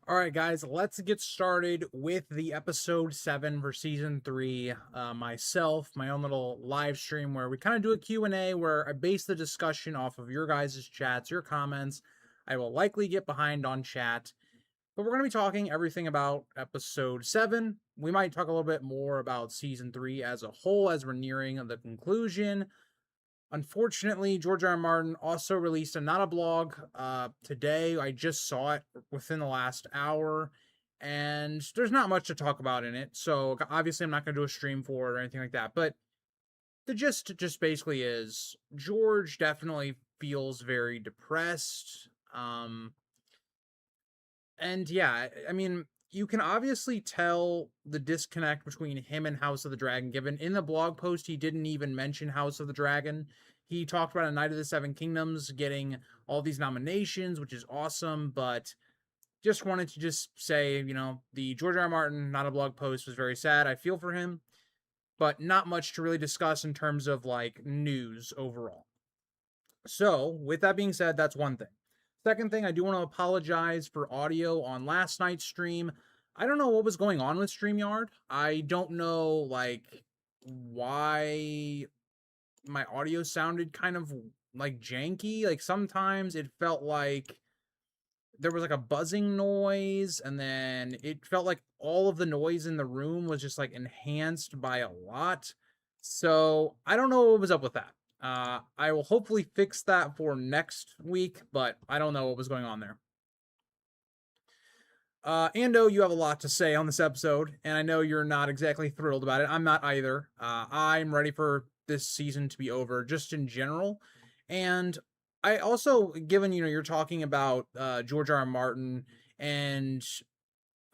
All right, guys, let's get started with the episode 7 for season 3. My own little live stream where we kind of do a Q&A where I base the discussion off of your guys' chats, your comments. I will likely get behind on chat, but we're going to be talking everything about episode 7. We might talk a little bit more about season 3 as a whole as we're nearing the conclusion. Unfortunately, George R. R. Martin also released a not a blog today. I just saw it within the last hour, and there's not much to talk about in it. So obviously, I'm not going to do a stream for it or anything like that. But the gist just basically is George definitely feels very depressed. And yeah, I mean, you can obviously tell the disconnect between him and House of the Dragon, given in the blog post he didn't even mention House of the Dragon. He talked about A Knight of the Seven Kingdoms getting all these nominations, which is awesome, but just wanted to just say, the George R. R. Martin not a blog post was very sad. I feel for him, but not much to really discuss in terms of like news overall. So, with that being said, that's one thing. Second thing, I do want to apologize for audio on last night's stream. I don't know what was going on with StreamYard. I don't know, like, why my audio sounded kind of like janky. Like, sometimes it felt like there was like a buzzing noise, and then it felt like all of the noise in the room was just like enhanced by a lot. So, I don't know what was up with that. I will hopefully fix that for next week, but I don't know what was going on there. Ando, you have a lot to say on this episode, and I know you're not exactly thrilled about it. I'm not either. I'm ready for this season to be over, just in general. And I also, given you're talking about George R. R. Martin and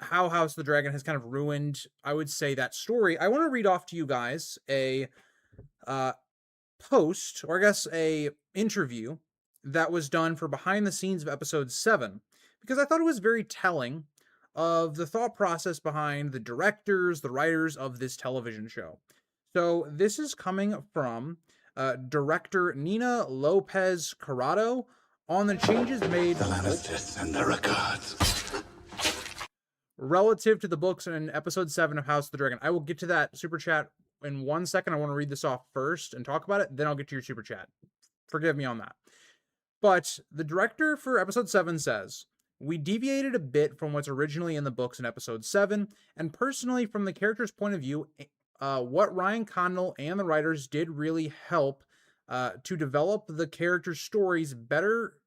how House of the Dragon has kind of ruined, I would say, that story. I want to read off to you guys a post, or I guess a interview that was done for behind the scenes of episode 7, because I thought it was very telling of the thought process behind the directors, the writers of this television show. So this is coming from director Nina Lopez Corrado on the changes made The Lannisters and their regards. relative to the books in episode 7 of House of the Dragon. I will get to that super chat in 1 second. I want to read this off first and talk about it, then I'll get to your super chat. Forgive me on that. But the director for episode 7 says, "We deviated a bit from what's originally in the books in episode 7, and personally, from the character's point of view, what Ryan Condal and the writers did really help to develop the characters' stories better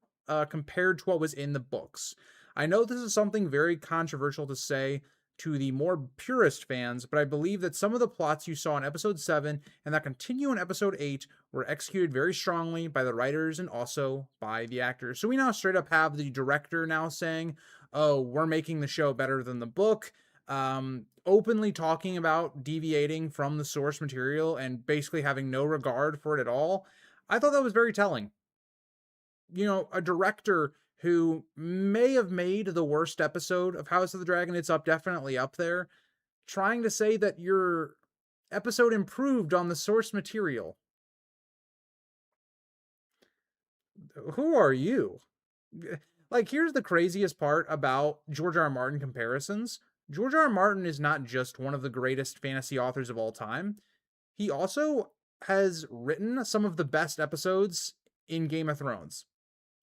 compared to what was in the books. I know this is something very controversial to say to the more purist fans, but I believe that some of the plots you saw in episode 7 and that continue in episode 8 were executed very strongly by the writers and also by the actors." So we now straight up have the director now saying, "Oh, we're making the show better than the book," openly talking about deviating from the source material and basically having no regard for it at all. I thought that was very telling. A director who may have made the worst episode of House of the Dragon, it's definitely up there, trying to say that your episode improved on the source material. Who are you? Like, here's the craziest part about George R. R. Martin comparisons. George R. R. Martin is not just one of the greatest fantasy authors of all time. He also has written some of the best episodes in Game of Thrones.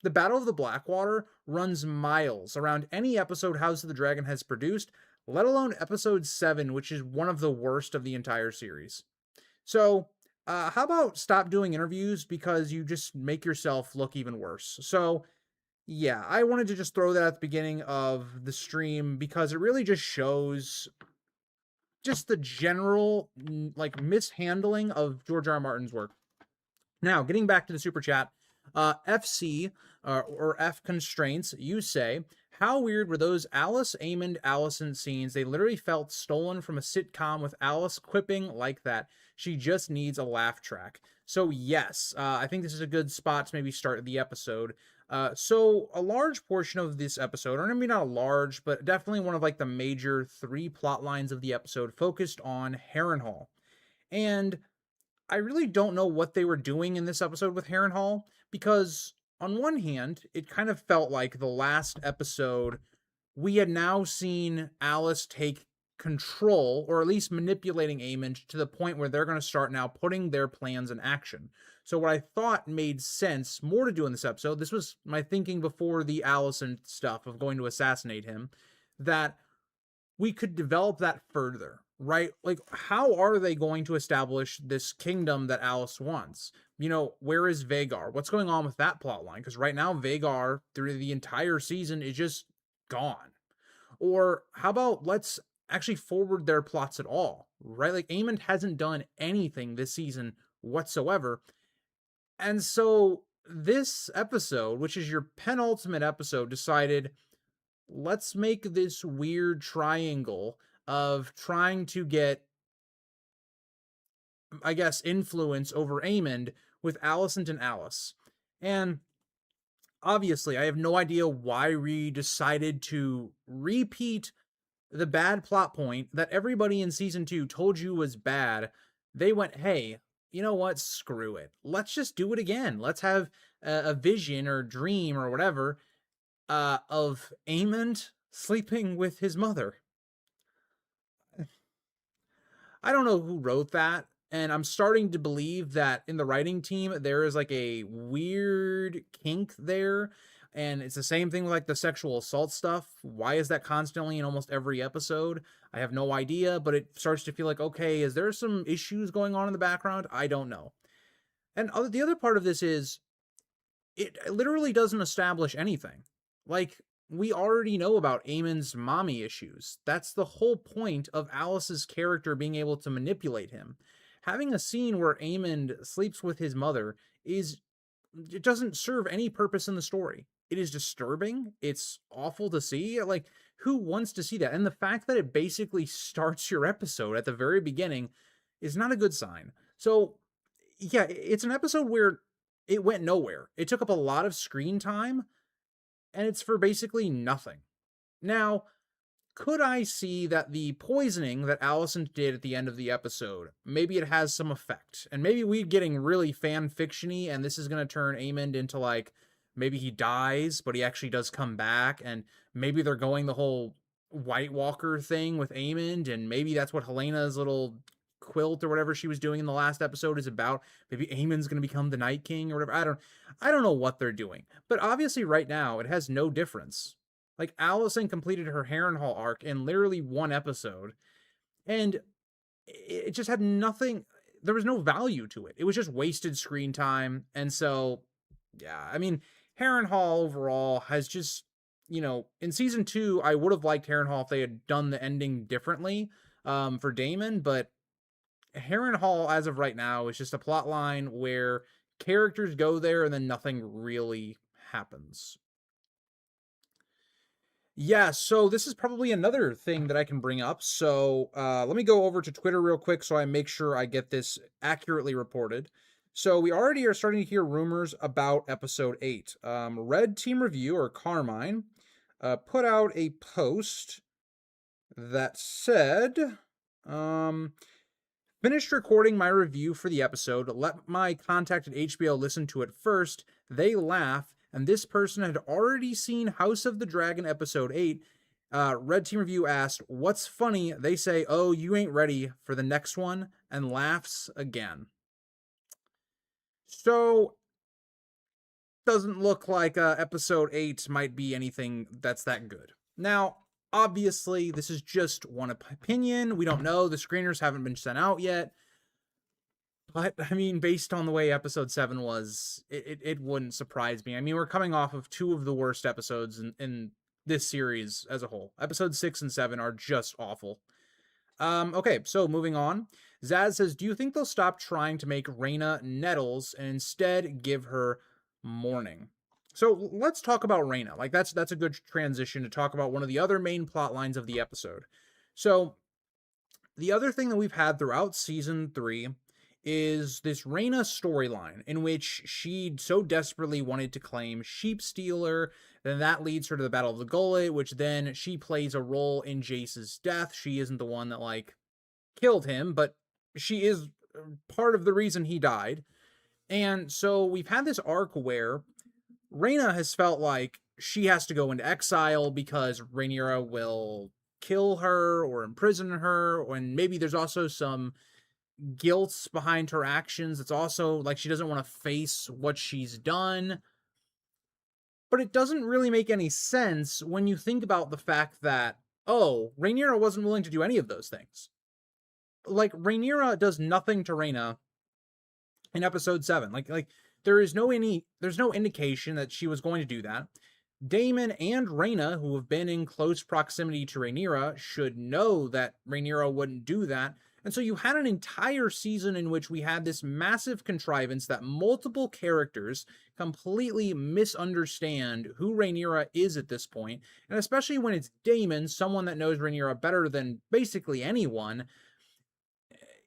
The Battle of the Blackwater runs miles around any episode House of the Dragon has produced, let alone episode 7, which is one of the worst of the entire series. So, how about stop doing interviews because you just make yourself look even worse? So, yeah, I wanted to just throw that at the beginning of the stream because it really just shows just the general like mishandling of George R. R. Martin's work. Now, getting back to the super chat, FC or F Constraints, you say, "How weird were those Alice, Amond, Allison scenes? They literally felt stolen from a sitcom with Alice quipping like that. She just needs a laugh track." So yes, I think this is a good spot to maybe start the episode. So a large portion of this episode, or maybe not a large, but definitely one of like the major 3 plot lines of the episode focused on Harrenhal. And I really don't know what they were doing in this episode with Harrenhal, because on one hand, it kind of felt like the last episode we had now seen Alice take control, or at least manipulating Aemond to the point where they're going to start now putting their plans in action. So what I thought made sense more to do in this episode, this was my thinking before the Alicent stuff of going to assassinate him, that we could develop that further, right? Like, how are they going to establish this kingdom that Alice wants? Where is Vhagar? What's going on with that plot line? Because right now, Vhagar, through the entire season, is just gone. Or how about let's actually forward their plots at all, right? Like, Aemond hasn't done anything this season whatsoever. And so this episode, which is your penultimate episode, decided, let's make this weird triangle of trying to get, I guess, influence over Aemond with Alicent and Alice. And obviously, I have no idea why we decided to repeat the bad plot point that everybody in season 2 told you was bad. They went, hey, you know what? Screw it. Let's just do it again. Let's have a vision or dream or whatever of Aemond sleeping with his mother. I don't know who wrote that, and I'm starting to believe that in the writing team there is like a weird kink there, and it's the same thing with like the sexual assault stuff. Why is that constantly in almost every episode? I have no idea, but it starts to feel like, okay, is there some issues going on in the background? I don't know. And the other part of this is, it literally doesn't establish anything. Like, we already know about Aemond's mommy issues. That's the whole point of Alice's character being able to manipulate him. Having a scene where Aemond sleeps with his mother it doesn't serve any purpose in the story. It is disturbing. It's awful to see. Like, who wants to see that? And the fact that it basically starts your episode at the very beginning is not a good sign. So, yeah, it's an episode where it went nowhere. It took up a lot of screen time, and it's for basically nothing. Now, could I see that the poisoning that Alicent did at the end of the episode, maybe it has some effect, and maybe we're getting really fan fictiony, and this is going to turn Aemond into, like, maybe he dies, but he actually does come back, and maybe they're going the whole White Walker thing with Aemond, and maybe that's what Helena's little quilt or whatever she was doing in the last episode is about. Maybe Aemond's going to become the Night King or whatever. I don't know what they're doing. But obviously right now it has no difference. Like, Alicent completed her Harrenhal arc in literally one episode, and it just had nothing. There was no value to it. It was just wasted screen time. And so, yeah, I mean, Harrenhal overall has just, in season 2, I would have liked Harrenhal if they had done the ending differently for Daemon, but Harrenhal, as of right now, is just a plot line where characters go there and then nothing really happens. Yeah, so this is probably another thing that I can bring up. So let me go over to Twitter real quick so I make sure I get this accurately reported. So we already are starting to hear rumors about episode 8. Red Team Review, or Carmine, put out a post that said, finished recording my review for the episode. Let my contact at HBO listen to it first. They laugh, and this person had already seen House of the Dragon episode 8. Red Team Review asked, what's funny? They say, oh, you ain't ready for the next one, and laughs again. So, doesn't look like episode 8 might be anything that's that good. Now, obviously, this is just one opinion. We don't know. The screeners haven't been sent out yet. But, I mean, based on the way episode 7 was, it wouldn't surprise me. I mean, we're coming off of 2 of the worst episodes in this series as a whole. Episodes 6 and 7 are just awful. Okay, so moving on. Zaz says, do you think they'll stop trying to make Rhaena Nettles and instead give her Mourning? So let's talk about Rhaena. Like, that's a good transition to talk about one of the other main plot lines of the episode. So the other thing that we've had throughout season 3 is this Rhaena storyline in which she so desperately wanted to claim Sheep Stealer. Then that leads her to the Battle of the Gullet, which then she plays a role in Jace's death. She isn't the one that, like, killed him, but she is part of the reason he died. And so we've had this arc where Rhaena has felt like she has to go into exile because Rhaenyra will kill her or imprison her, and maybe there's also some guilt behind her actions. It's also like she doesn't want to face what she's done. But it doesn't really make any sense when you think about the fact that, oh, Rhaenyra wasn't willing to do any of those things. Like, Rhaenyra does nothing to Rhaena in episode 7. Like there's no indication that she was going to do that. Daemon and Rhaena, who have been in close proximity to Rhaenyra, should know that Rhaenyra wouldn't do that. And so you had an entire season in which we had this massive contrivance that multiple characters completely misunderstand who Rhaenyra is at this point, and especially when it's Daemon, someone that knows Rhaenyra better than basically anyone.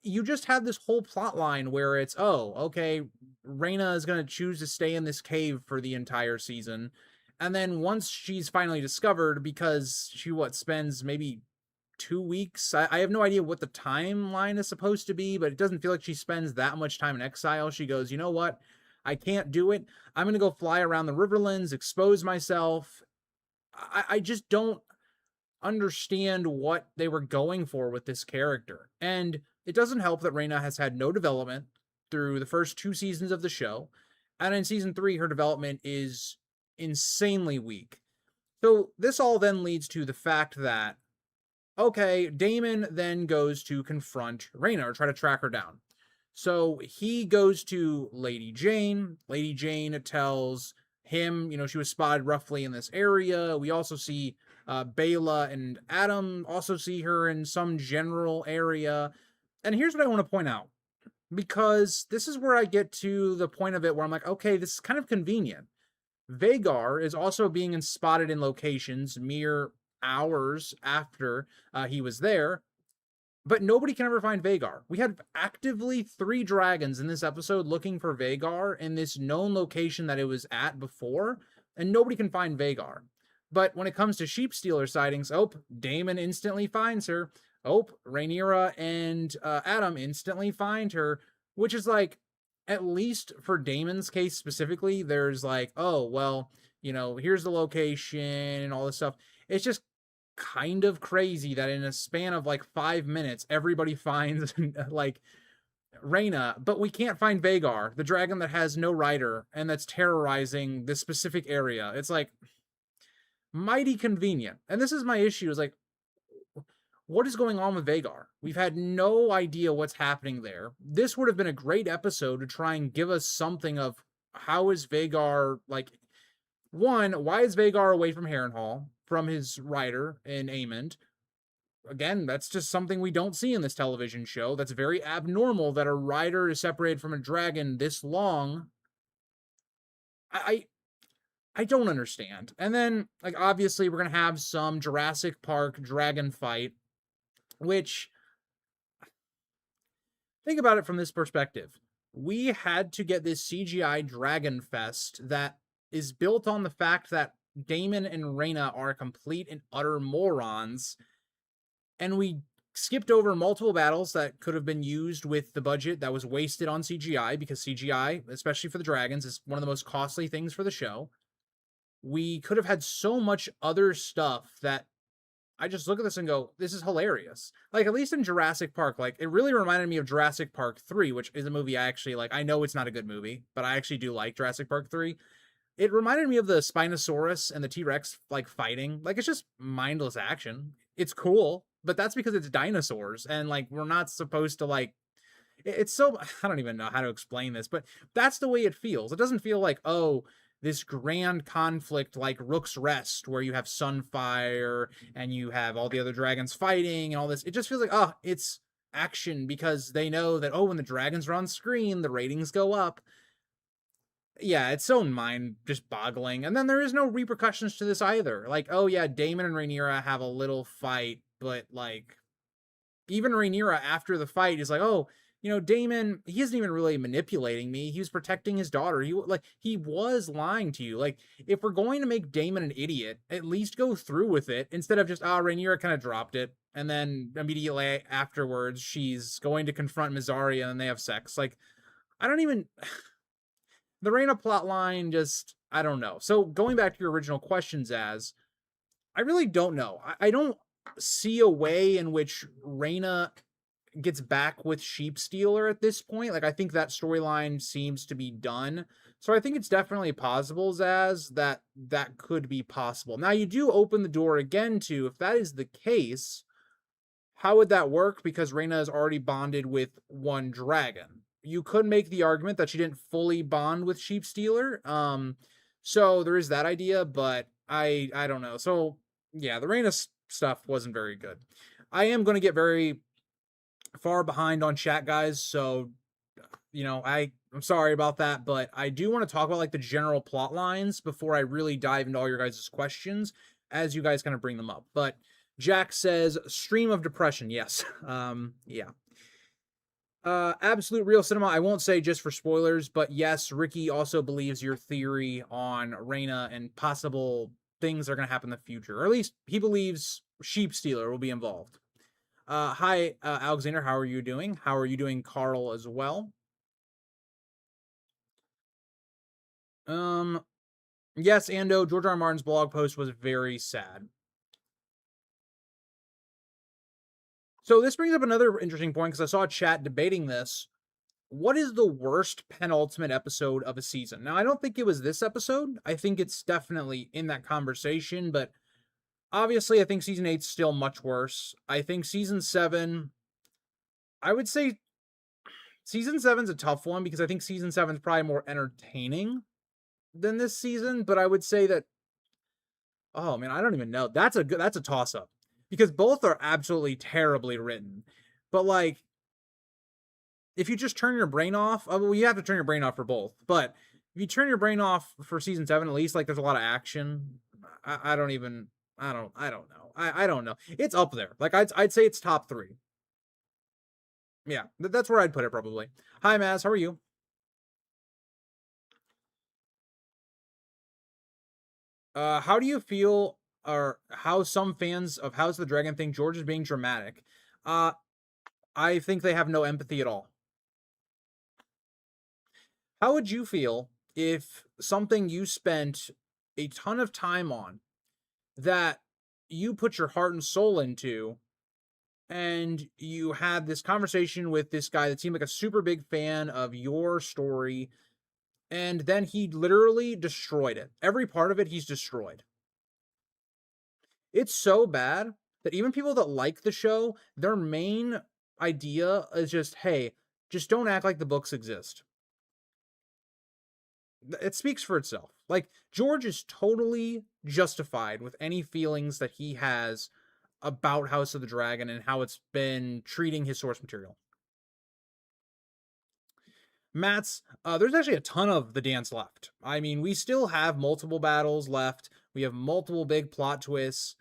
You just had this whole plot line where it's, oh, okay, Rhaena is going to choose to stay in this cave for the entire season. And then once she's finally discovered, because she spends maybe 2 weeks. I have no idea what the timeline is supposed to be, but it doesn't feel like she spends that much time in exile. She goes, you know what? I can't do it. I'm going to go fly around the Riverlands, expose myself. I just don't understand what they were going for with this character. And it doesn't help that Rhaena has had no development through the first 2 seasons of the show. And in season 3, her development is insanely weak. So this all then leads to the fact that, okay, Daemon then goes to confront Rhaena or try to track her down. So he goes to Lady Jeyne. Lady Jeyne tells him, she was spotted roughly in this area. We also see Baela and Adam also see her in some general area. And here's what I want to point out, because this is where I get to the point of it where I'm like, okay, this is kind of convenient. Vhagar is also being spotted in locations mere hours after he was there, but nobody can ever find Vhagar. We had actively 3 dragons in this episode looking for Vhagar in this known location that it was at before, and nobody can find Vhagar. But when it comes to Sheepstealer sightings, Daemon instantly finds her. Rhaenyra and Adam instantly find her, which is like, at least for Daemon's case specifically, there's like, oh, well, here's the location and all this stuff. It's just kind of crazy that in a span of like 5 minutes, everybody finds like Rhaena, but we can't find Vhagar, the dragon that has no rider and that's terrorizing this specific area. It's like mighty convenient. And this is my issue, is like, what is going on with Vhagar? We've had no idea what's happening there. This would have been a great episode to try and give us something of how is Vhagar, like, one, why is Vhagar away from Harrenhal, from his rider in Aemond? Again, that's just something we don't see in this television show. That's very abnormal that a rider is separated from a dragon this long. I don't understand. And then, like, obviously we're going to have some Jurassic Park dragon fight, which, think about it from this perspective. We had to get this CGI Dragon Fest that is built on the fact that Daemon and Rhaena are complete and utter morons, and we skipped over multiple battles that could have been used with the budget that was wasted on CGI, because CGI, especially for the dragons, is one of the most costly things for the show. We could have had so much other stuff that I just look at this and go, this is hilarious. Like, at least in Jurassic Park, like, it really reminded me of Jurassic Park 3, which is a movie I actually like. I know it's not a good movie, but I actually do like Jurassic Park 3. It reminded me of the Spinosaurus and the T-Rex, like, fighting. Like, it's just mindless action. It's cool, but that's because it's dinosaurs, and, like, we're not supposed to, like, it's so, I don't even know how to explain this, but that's the way it feels. It doesn't feel like, oh, this grand conflict like Rook's Rest, where you have Sunfire and you have all the other dragons fighting and all this. It just feels like, oh, it's action, because they know that, oh, when the dragons are on screen, the ratings go up. Yeah, it's so mind just boggling. And then there is no repercussions to this either. Like, oh yeah, Daemon and Rhaenyra have a little fight, but like, even Rhaenyra after the fight is like, oh, Daemon, he isn't even really manipulating me. He was protecting his daughter. He was lying to you. Like, if we're going to make Daemon an idiot, at least go through with it, instead of just, Rhaenyra kind of dropped it, and then immediately afterwards she's going to confront Mysaria and they have sex. Like, I don't even the Rhaena plotline just, I don't know. So going back to your original questions, as I really don't know. I don't see a way in which Reyna gets back with Sheep Stealer at this point. Like, I think that storyline seems to be done. So I think it's definitely possible, Zaz, that could be possible. Now, you do open the door again to, if that is the case, how would that work? Because Reyna is already bonded with one dragon. You could make the argument that she didn't fully bond with Sheep Stealer. So there is that idea, but I don't know. So yeah, the Reyna stuff wasn't very good. I am going to get very far behind on chat, guys. So, I'm sorry about that, but I do want to talk about like the general plot lines before I really dive into all your guys' questions as you guys kind of bring them up. But Jack says, stream of depression. Yes. Yeah. Absolute Real Cinema. I won't say just for spoilers, but yes, Ricky also believes your theory on Reyna and possible things that are going to happen in the future. Or at least he believes Sheep Stealer will be involved. Hi, Alexander. How are you doing? How are you doing, Carl, as well? Yes, Ando, George R. R. Martin's blog post was very sad. So this brings up another interesting point, because I saw a chat debating this. What is the worst penultimate episode of a season? Now, I don't think it was this episode. I think it's definitely in that conversation, but obviously I think season 8's still much worse. I think season 7, I would say season 7's a tough one, because I think season 7's probably more entertaining than this season, but I would say that, oh man, I don't even know. That's a toss up, because both are absolutely terribly written. But like, if you just turn your brain off, well, you have to turn your brain off for both. But if you turn your brain off for season 7, at least like there's a lot of action. I don't know. I don't know. It's up there. Like I'd say it's top 3. Yeah, that's where I'd put it probably. Hi, Maz. How are you? How do you feel, or how some fans of House of the Dragon think George is being dramatic? I think they have no empathy at all. How would you feel if something you spent a ton of time on, that you put your heart and soul into, and you had this conversation with this guy that seemed like a super big fan of your story, and then he literally destroyed it? Every part of it, he's destroyed. It's so bad that even people that like the show, their main idea is just, hey, just don't act like the books exist. It speaks for itself. Like, George is totally justified with any feelings that he has about House of the Dragon and how it's been treating his source material. Matt's, there's actually a ton of the dance left. I mean, we still have multiple battles left. We have multiple big plot twists.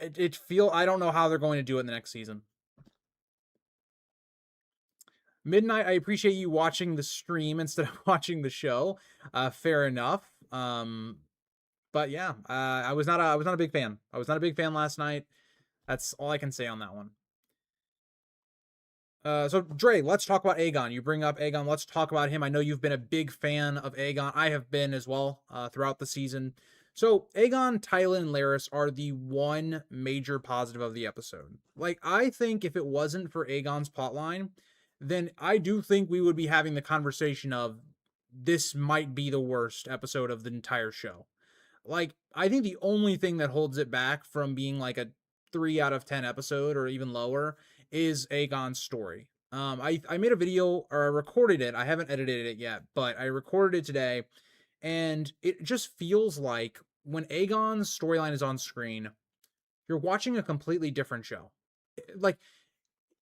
I don't know how they're going to do it in the next season. Midnight, I appreciate you watching the stream instead of watching the show. Fair enough. But yeah, I was not a big fan. I was not a big fan last night. That's all I can say on that one. So Dre, let's talk about Aegon. You bring up Aegon. Let's talk about him. I know you've been a big fan of Aegon. I have been as well throughout the season. So Aegon, Tyland, and Larys are the one major positive of the episode. Like, I think if it wasn't for Aegon's plotline, then I do think we would be having the conversation of, this might be the worst episode of the entire show. Like, I think the only thing that holds it back from being like a 3 out of 10 episode or even lower is Aegon's story. I made a video, or I recorded it. I haven't edited it yet, but I recorded it today, and it just feels like when Aegon's storyline is on screen, you're watching a completely different show. Like,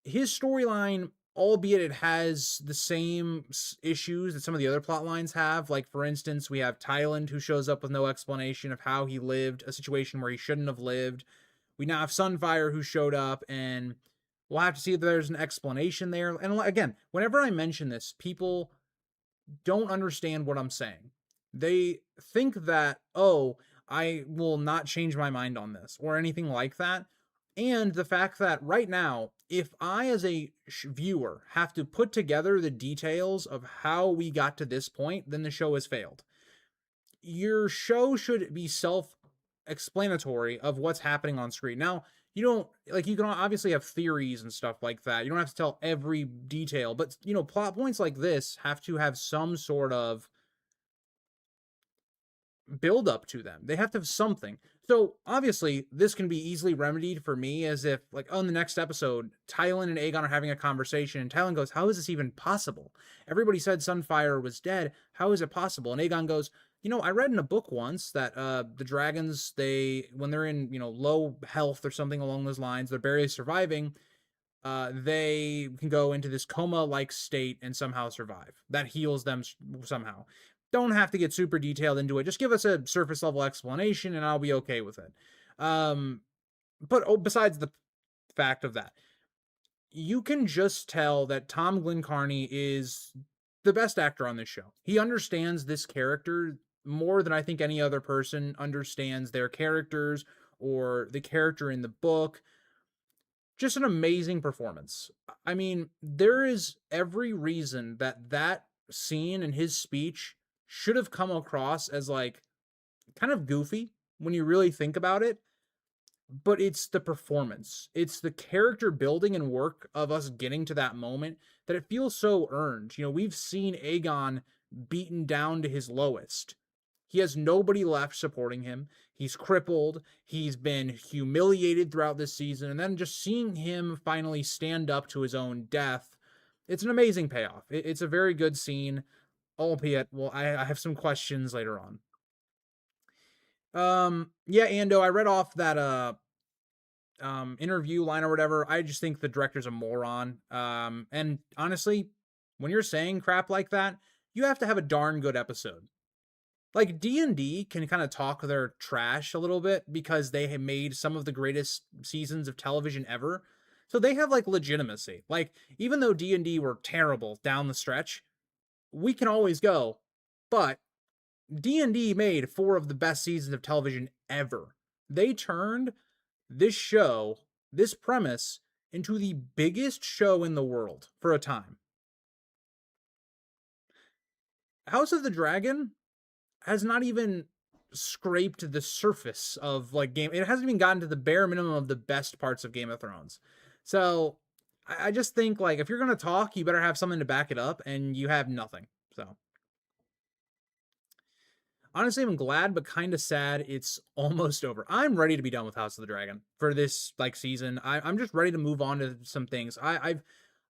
his storyline, albeit it has the same issues that some of the other plot lines have. Like, for instance, we have Tyland, who shows up with no explanation of how he lived a situation where he shouldn't have lived. We now have Sunfire, who showed up, and we'll have to see if there's an explanation there. And again, whenever I mention this, people don't understand what I'm saying. They think that, oh, I will not change my mind on this or anything like that. And the fact that right now, if I as a viewer have to put together the details of how we got to this point, then the show has failed. your show should be self-explanatory of what's happening on screen. Now, you don't like you can obviously have theories and stuff like that. You don't have to tell every detail, but plot points like this have to have some sort of build up to them. They have to have something. So obviously, this can be easily remedied for me as if, like, on the next episode, Tylan and Aegon are having a conversation, and Tylan goes, "How is this even possible? Everybody said Sunfire was dead. How is it possible?" And Aegon goes, I read in a book once that the dragons, when they're in, low health or something along those lines, they're barely surviving. They can go into this coma-like state and somehow survive. That heals them somehow. Don't have to get super detailed into it. Just give us a surface level explanation and I'll be okay with it. But besides the fact of that, you can just tell that Tom Glencarney is the best actor on this show. He understands this character more than I think any other person understands their characters or the character in the book. Just an amazing performance. I mean, there is every reason that scene and his speech should have come across as like kind of goofy when you really think about it, but it's the performance. It's the character building and work of us getting to that moment that it feels so earned. We've seen Aegon beaten down to his lowest. He has nobody left supporting him. He's crippled. He's been humiliated throughout this season. And then just seeing him finally stand up to his own death, it's an amazing payoff. It's a very good scene, albeit, well, I have some questions later on. Yeah, Ando, I read off that interview line or whatever. I just think the director's a moron. And honestly, when you're saying crap like that, you have to have a darn good episode. Like, D&D can kind of talk their trash a little bit because they have made some of the greatest seasons of television ever. So they have like legitimacy. Like, even though D&D were terrible down the stretch, we can always go, but D&D made 4 of the best seasons of television ever. They turned this show, this premise, into the biggest show in the world for a time. House of the Dragon has not even scraped the surface of like game. It hasn't even gotten to the bare minimum of the best parts of Game of Thrones. So I just think, like, if you're going to talk, you better have something to back it up, and you have nothing. So honestly, I'm glad, but kind of sad it's almost over. I'm ready to be done with House of the Dragon for this like season. I'm just ready to move on to some things.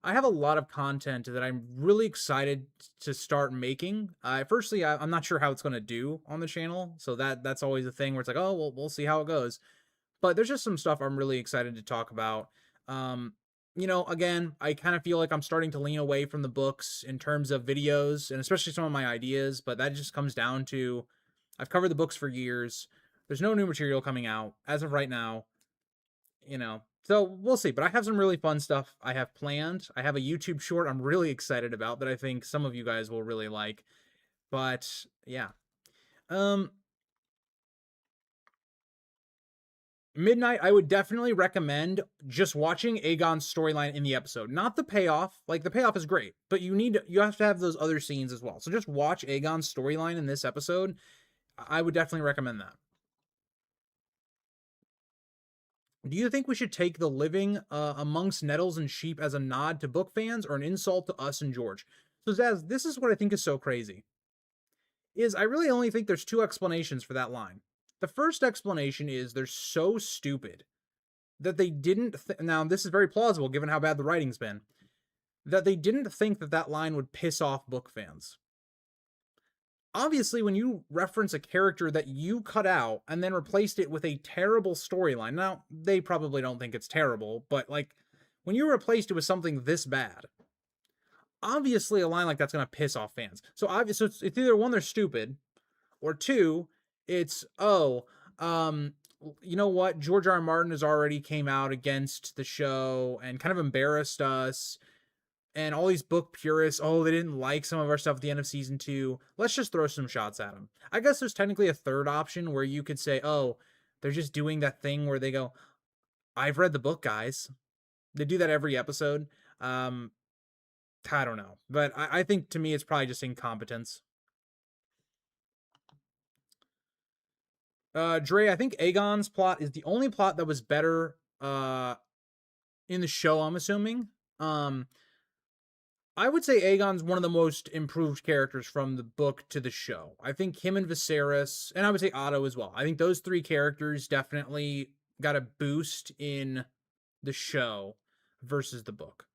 I have a lot of content that I'm really excited to start making. Firstly, I'm not sure how it's going to do on the channel, so that's always a thing where it's like, oh, well, we'll see how it goes. But there's just some stuff I'm really excited to talk about. Again, I kind of feel like I'm starting to lean away from the books in terms of videos, and especially some of my ideas, but that just comes down to I've covered the books for years. There's no new material coming out as of right now. So we'll see. But I have some really fun stuff I have planned. I have a YouTube short I'm really excited about that I think some of you guys will really like. But yeah. Midnight, I would definitely recommend just watching Aegon's storyline in the episode. Not the payoff. Like, the payoff is great, but you have to have those other scenes as well. So just watch Aegon's storyline in this episode. I would definitely recommend that. Do you think we should take the living amongst nettles and sheep as a nod to book fans or an insult to us and George? So Zaz, this is what I think is so crazy. I really only think there's 2 explanations for that line. The first explanation is they're so stupid that they didn't now this is very plausible given how bad the writing's been, that they didn't think that line would piss off book fans. Obviously, when you reference a character that you cut out and then replaced it with a terrible storyline, now they probably don't think it's terrible, but like when you replaced it with something this bad, obviously a line like that's going to piss off fans. So obviously it's either 1, they're stupid, or 2, it's you know what, George R. Martin has already came out against the show and kind of embarrassed us, and all these book purists, oh, they didn't like some of our stuff at the end of season 2. Let's just throw some shots at them. I guess there's technically a third option where you could say, oh, they're just doing that thing where they go, I've read the book, guys. They do that every episode. I don't know. But I think to me it's probably just incompetence. Dre, I think Aegon's plot is the only plot that was better in the show, I'm assuming. Um, I would say Aegon's one of the most improved characters from the book to the show. I think him and Viserys, and I would say Otto as well. I think those three characters definitely got a boost in the show versus the book.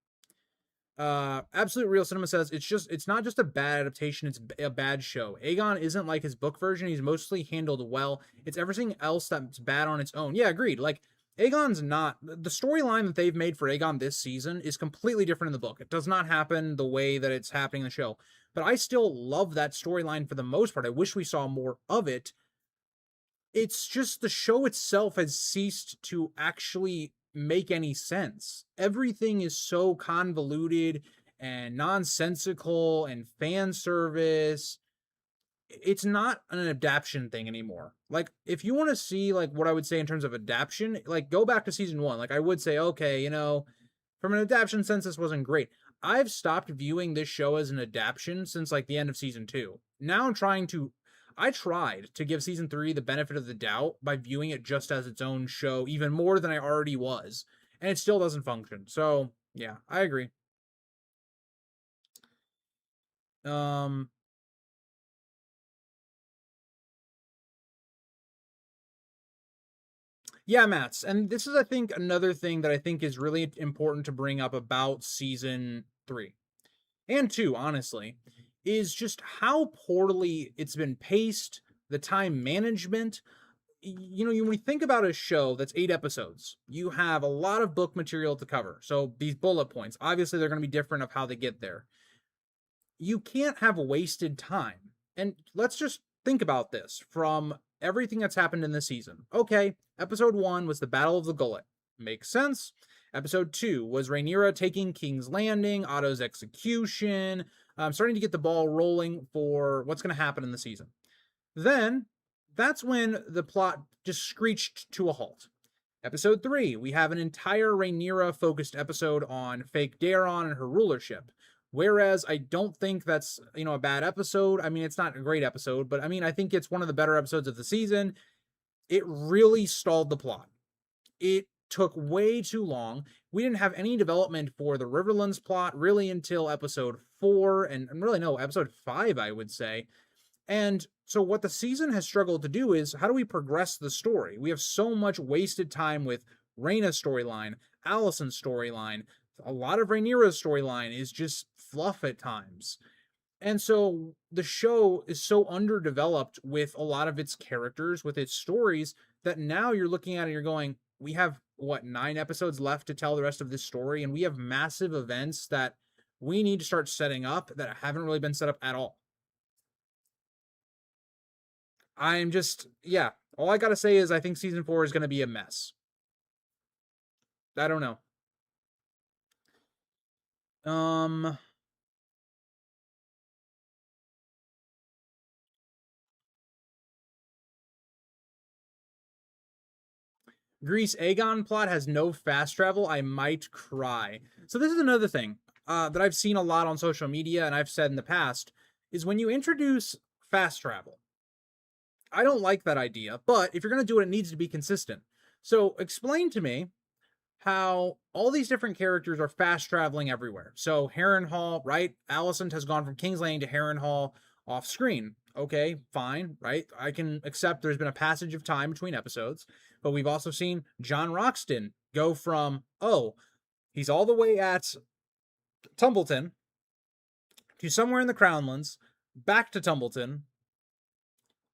Absolute Real Cinema says it's not just a bad adaptation, it's a bad show. Aegon isn't like his book version, he's mostly handled well. It's everything else that's bad on its own. Yeah, agreed. Like Aegon's not the storyline that they've made for Aegon this season is completely different in the book. It does not happen the way that it's happening in the show. But I still love that storyline for the most part. I wish we saw more of it. It's just the show itself has ceased to actually make any sense. Everything is so convoluted and nonsensical and fan service. It's not an adaptation thing anymore. Like if you want to see like what I would say in terms of adaptation, like go back to season 1. Like I would say, okay, from an adaptation sense, this wasn't great. I've stopped viewing this show as an adaptation since like the end of season 2. Now I tried to give season 3 the benefit of the doubt by viewing it just as its own show, even more than I already was, and it still doesn't function. So yeah, I agree. Um, yeah, Mats, and this is I think another thing that I think is really important to bring up about season 3 and 2, honestly, is just how poorly it's been paced, the time management. When we think about a show that's 8 episodes, you have a lot of book material to cover. So these bullet points, obviously, they're going to be different of how they get there. You can't have wasted time. And let's just think about this from everything that's happened in this season. Okay, episode 1 was the Battle of the Gullet. Makes sense. Episode 2 was Rhaenyra taking King's Landing, Otto's execution, starting to get the ball rolling for what's going to happen in the season. Then that's when the plot just screeched to a halt. Episode 3, we have an entire Rhaenyra focused episode on fake Daeron and her rulership. Whereas I don't think that's, a bad episode. I mean, it's not a great episode, but I mean, I think it's one of the better episodes of the season. It really stalled the plot. It took way too long. We didn't have any development for the Riverlands plot really until episode 4 and really no, episode 5, I would say. And so what the season has struggled to do is how do we progress the story? We have so much wasted time with Rhaena's storyline, Alicent's storyline. A lot of Rhaenyra's storyline is just fluff at times. And so the show is so underdeveloped with a lot of its characters, with its stories, that now you're looking at it and you're going, we have, 9 episodes left to tell the rest of this story, and we have massive events that we need to start setting up that haven't really been set up at all. I'm just, yeah, all I gotta say is I think season 4 is gonna be a mess. I don't know. Greece Aegon plot has no fast travel. I might cry. So this is another thing that I've seen a lot on social media, and I've said in the past, is when you introduce fast travel, I don't like that idea, but if you're going to do it, it needs to be consistent. So explain to me how all these different characters are fast traveling everywhere. So Harrenhal, right? Alicent has gone from King's Landing to Harrenhal off screen. Okay, fine, right? I can accept there's been a passage of time between episodes, but we've also seen Jon Roxton go from, he's all the way at Tumbleton to somewhere in the Crownlands, back to Tumbleton.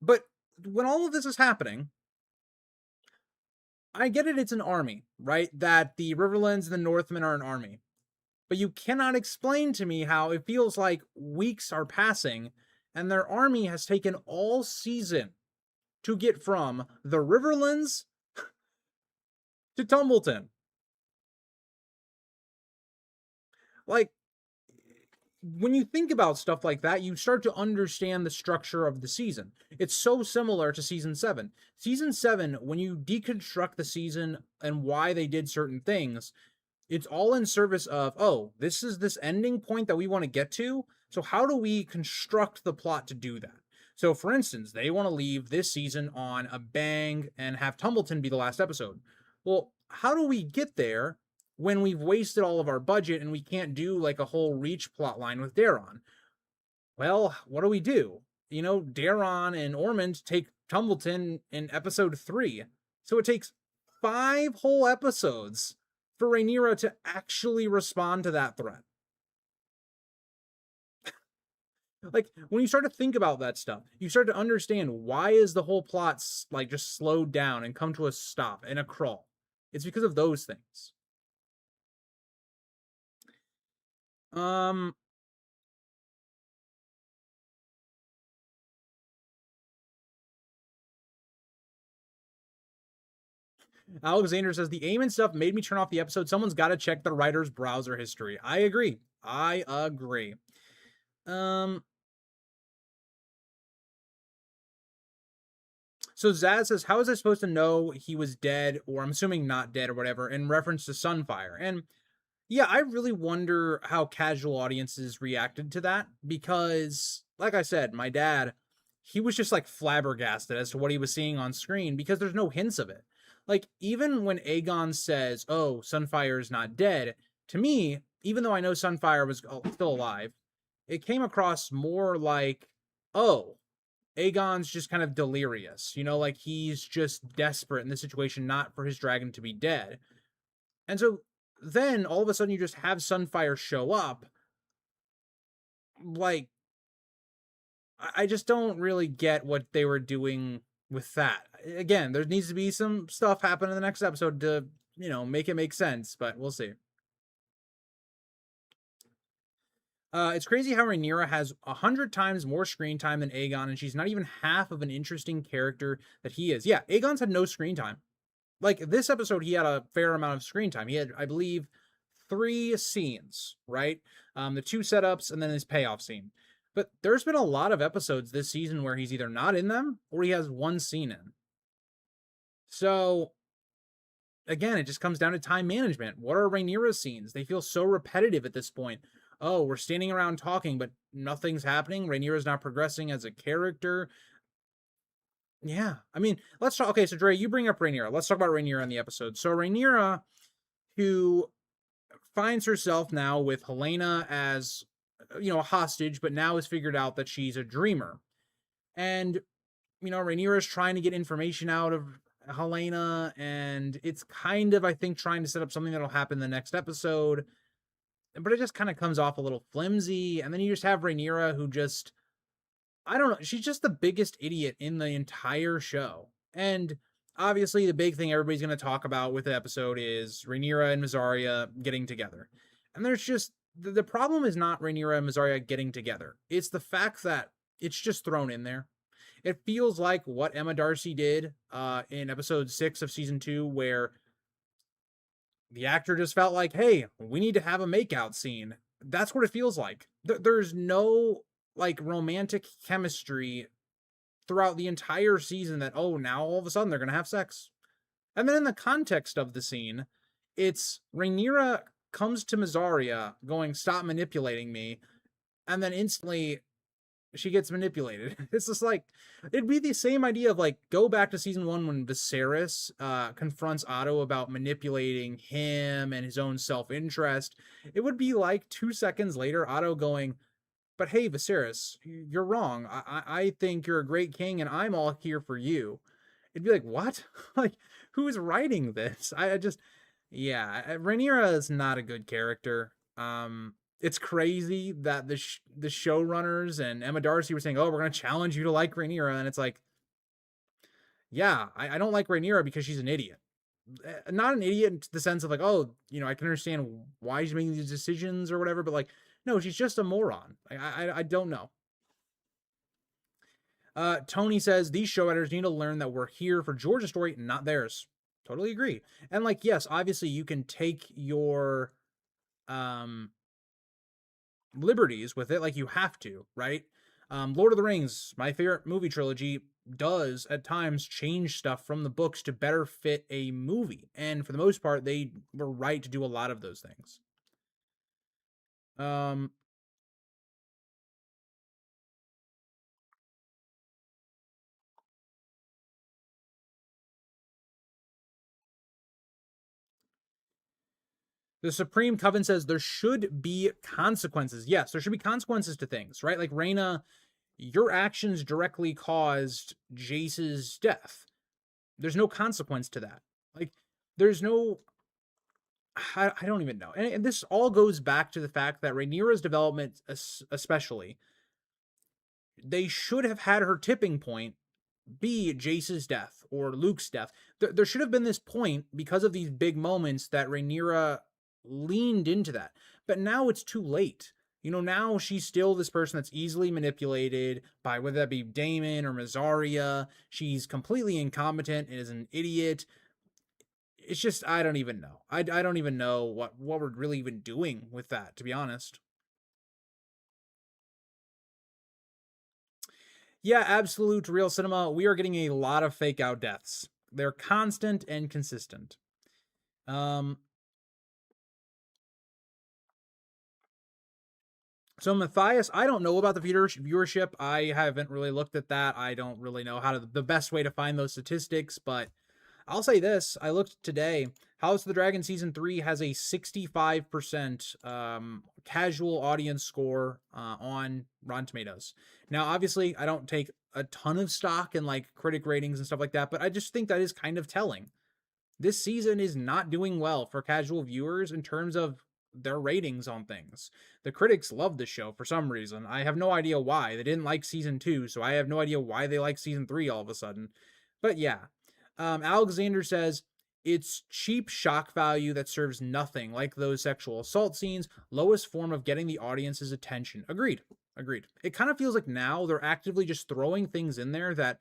But when all of this is happening, I get it, it's an army, right? That the Riverlands and the Northmen are an army. But you cannot explain to me how it feels like weeks are passing and their army has taken all season to get from the Riverlands to Tumbleton. Like, when you think about stuff like that, you start to understand the structure of the season. It's so similar to season 7. Season 7, when you deconstruct the season and why they did certain things, it's all in service of, this is this ending point that we want to get to. So how do we construct the plot to do that? So, for instance, they want to leave this season on a bang and have Tumbleton be the last episode. Well, how do we get there when we've wasted all of our budget and we can't do like a whole Reach plot line with Daron? Well, what do? Daron and Ormond take Tumbleton in episode 3. So it takes 5 whole episodes for Rhaenyra to actually respond to that threat. Like, when you start to think about that stuff, you start to understand why is the whole plot like just slowed down and come to a stop and a crawl. It's because of those things. Alexander says the Aemon stuff made me turn off the episode. Someone's got to check the writer's browser history. I agree. So Zaz says, how was I supposed to know he was dead, or I'm assuming not dead or whatever, in reference to Sunfire? And yeah, I really wonder how casual audiences reacted to that, because, like I said, my dad, he was just like flabbergasted as to what he was seeing on screen because there's no hints of it. Like, even when Aegon says, oh, Sunfire is not dead, to me, even though I know Sunfire was still alive, it came across more like, oh, Aegon's just kind of delirious, like he's just desperate in this situation, not for his dragon to be dead. And so then all of a sudden you just have Sunfire show up. Like, I just don't really get what they were doing with that. Again, there needs to be some stuff happen in the next episode to, make it make sense, but we'll see. It's crazy how Rhaenyra has 100 times more screen time than Aegon, and she's not even half of an interesting character that he is. Yeah, Aegon's had no screen time. Like, this episode, he had a fair amount of screen time. He had, I believe, 3 scenes, right? The 2 setups and then his payoff scene. But there's been a lot of episodes this season where he's either not in them or he has 1 scene in. So, again, it just comes down to time management. What are Rhaenyra's scenes? They feel so repetitive at this point. Oh, we're standing around talking, but nothing's happening. Rhaenyra's not progressing as a character. Yeah, I mean, let's talk. Okay, so Dre, you bring up Rhaenyra. Let's talk about Rhaenyra in the episode. So Rhaenyra, who finds herself now with Helaena as, a hostage, but now has figured out that she's a dreamer. And, Rhaenyra is trying to get information out of Helaena, and it's kind of, I think, trying to set up something that'll happen in the next episode. But it just kind of comes off a little flimsy. And then you just have Rhaenyra, who just, I don't know, she's just the biggest idiot in the entire show. And obviously the big thing everybody's going to talk about with the episode is Rhaenyra and Mysaria getting together. And there's just, the problem is not Rhaenyra and Mysaria getting together. It's the fact that it's just thrown in there. It feels like what Emma Darcy did in episode 6 of season 2, where the actor just felt like, hey, we need to have a makeout scene. That's what it feels like. There's no like romantic chemistry throughout the entire season that, oh, now all of a sudden they're going to have sex. And then in the context of the scene, it's Rhaenyra comes to Mysaria going, stop manipulating me. And then instantly she gets manipulated. It's just like, it'd be the same idea of like, go back to season 1 when Viserys confronts Otto about manipulating him and his own self-interest. It would be like 2 seconds later, Otto going, but hey, Viserys, you're wrong. I think you're a great king and I'm all here for you. It'd be like, what? Like, who is writing this? Yeah, Rhaenyra is not a good character. It's crazy that the showrunners and Emma Darcy were saying, oh, we're going to challenge you to like Rhaenyra. And it's like, yeah, I don't like Rhaenyra because she's an idiot. Not an idiot in the sense of like, oh, I can understand why she's making these decisions or whatever, but like, no, she's just a moron. I don't know. Tony says, these show editors need to learn that we're here for George's story, not theirs. Totally agree. And like, yes, obviously you can take your liberties with it, like you have to, right? Lord of the Rings, my favorite movie trilogy, does at times change stuff from the books to better fit a movie. And for the most part, they were right to do a lot of those things. The Supreme Coven says there should be consequences. Yes, there should be consequences to things, right? Like Reyna, your actions directly caused Jace's death. There's no consequence to that. Like, there's no. I don't even know. And this all goes back to the fact that Rhaenyra's development, especially, they should have had her tipping point be Jace's death or Luke's death. There should have been this point because of these big moments that Rhaenyra leaned into that. But now it's too late. You know, now she's still this person that's easily manipulated by whether that be Daemon or Mysaria. She's completely incompetent and is an idiot. It's just I don't even know. I don't even know what we're really even doing with that, to be honest. Yeah, absolute real cinema. We are getting a lot of fake out deaths. They're constant and consistent. Um, So Matthias, I don't know about the viewership. I haven't really looked at that. I don't really know how to the best way to find those statistics, but I'll say this. I looked today. House of the Dragon season 3 has a 65% casual audience score on Rotten Tomatoes. Now, obviously, I don't take a ton of stock in like critic ratings and stuff like that, but I just think that is kind of telling. This season is not doing well for casual viewers in terms of their ratings on things. The critics love the show for some reason. I have no idea why. They didn't like season 2, so I have no idea why they like season 3 all of a sudden. But yeah. Alexander says it's cheap shock value that serves nothing, like those sexual assault scenes, lowest form of getting the audience's attention. Agreed. Agreed. It kind of feels like now they're actively just throwing things in there that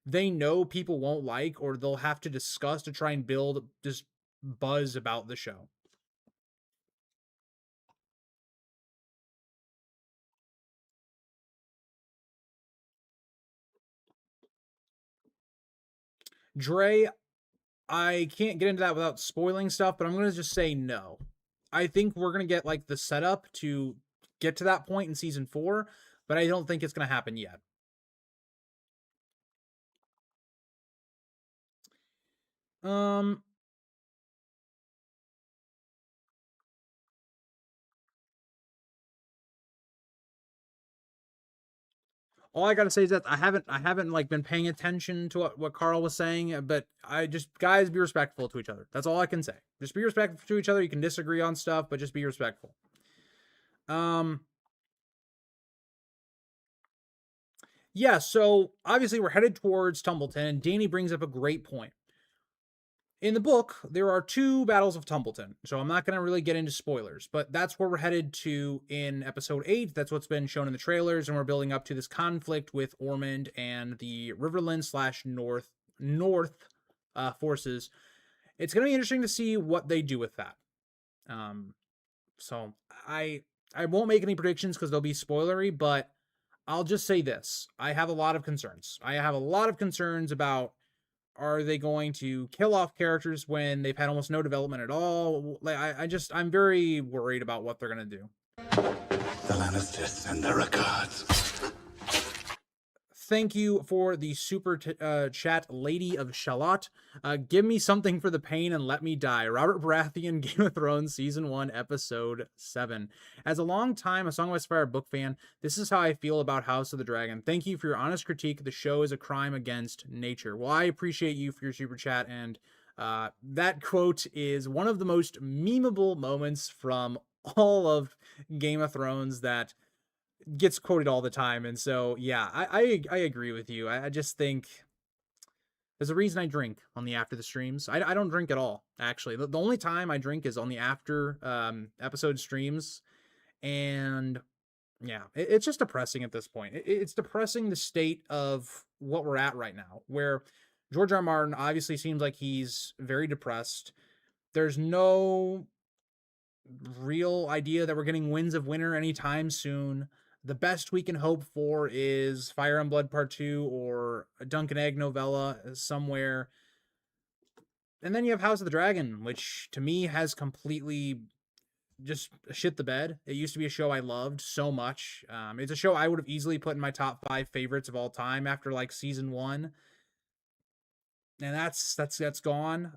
they know people won't like or they'll have to discuss to try and build just buzz about the show. Dre, I can't get into that without spoiling stuff, but I'm going to just say no. I think we're going to get like the setup to get to that point in season 4, but I don't think it's going to happen yet. Um all I gotta say is that I haven't like been paying attention to what Carl was saying, but I just guys be respectful to each other. That's all I can say. Just be respectful to each other. You can disagree on stuff, but just be respectful. Um yeah, so obviously we're headed towards Tumbleton, and Danny brings up a great point. In the book, there are 2 battles of Tumbleton, so I'm not going to really get into spoilers, but that's where we're headed to in episode 8. That's what's been shown in the trailers, and we're building up to this conflict with Ormond and the Riverland / North forces. It's going to be interesting to see what they do with that. So I won't make any predictions because they'll be spoilery, but I'll just say this: I have a lot of concerns. I have a lot of concerns about are they going to kill off characters when they've had almost no development at all? Like I'm very worried about what they're gonna do. The Lannisters send their regards. Thank you for the super chat, Lady of Shalott. Give me something for the pain and let me die. Robert Baratheon, Game of Thrones, Season 1, Episode 7. As a long time A Song of Ice and Fire book fan, this is how I feel about House of the Dragon. Thank you for your honest critique. The show is a crime against nature. Well, I appreciate you for your super chat, and that quote is one of the most memeable moments from all of Game of Thrones that gets quoted all the time. And so yeah, I agree with you. I just think there's a reason I drink on the after the streams. I don't drink at all, actually. The only time I drink is on the after episode streams. And yeah, it's just depressing at this point. It's depressing the state of what we're at right now, where George R. R. Martin obviously seems like he's very depressed. There's no real idea that we're getting Winds of Winter anytime soon. The best we can hope for is Fire and Blood Part 2 or a Dunk and Egg novella somewhere. And then you have House of the Dragon, which to me has completely just shit the bed. It used to be a show I loved so much. It's a show I would have easily put in my top 5 favorites of all time after like season 1. And that's gone.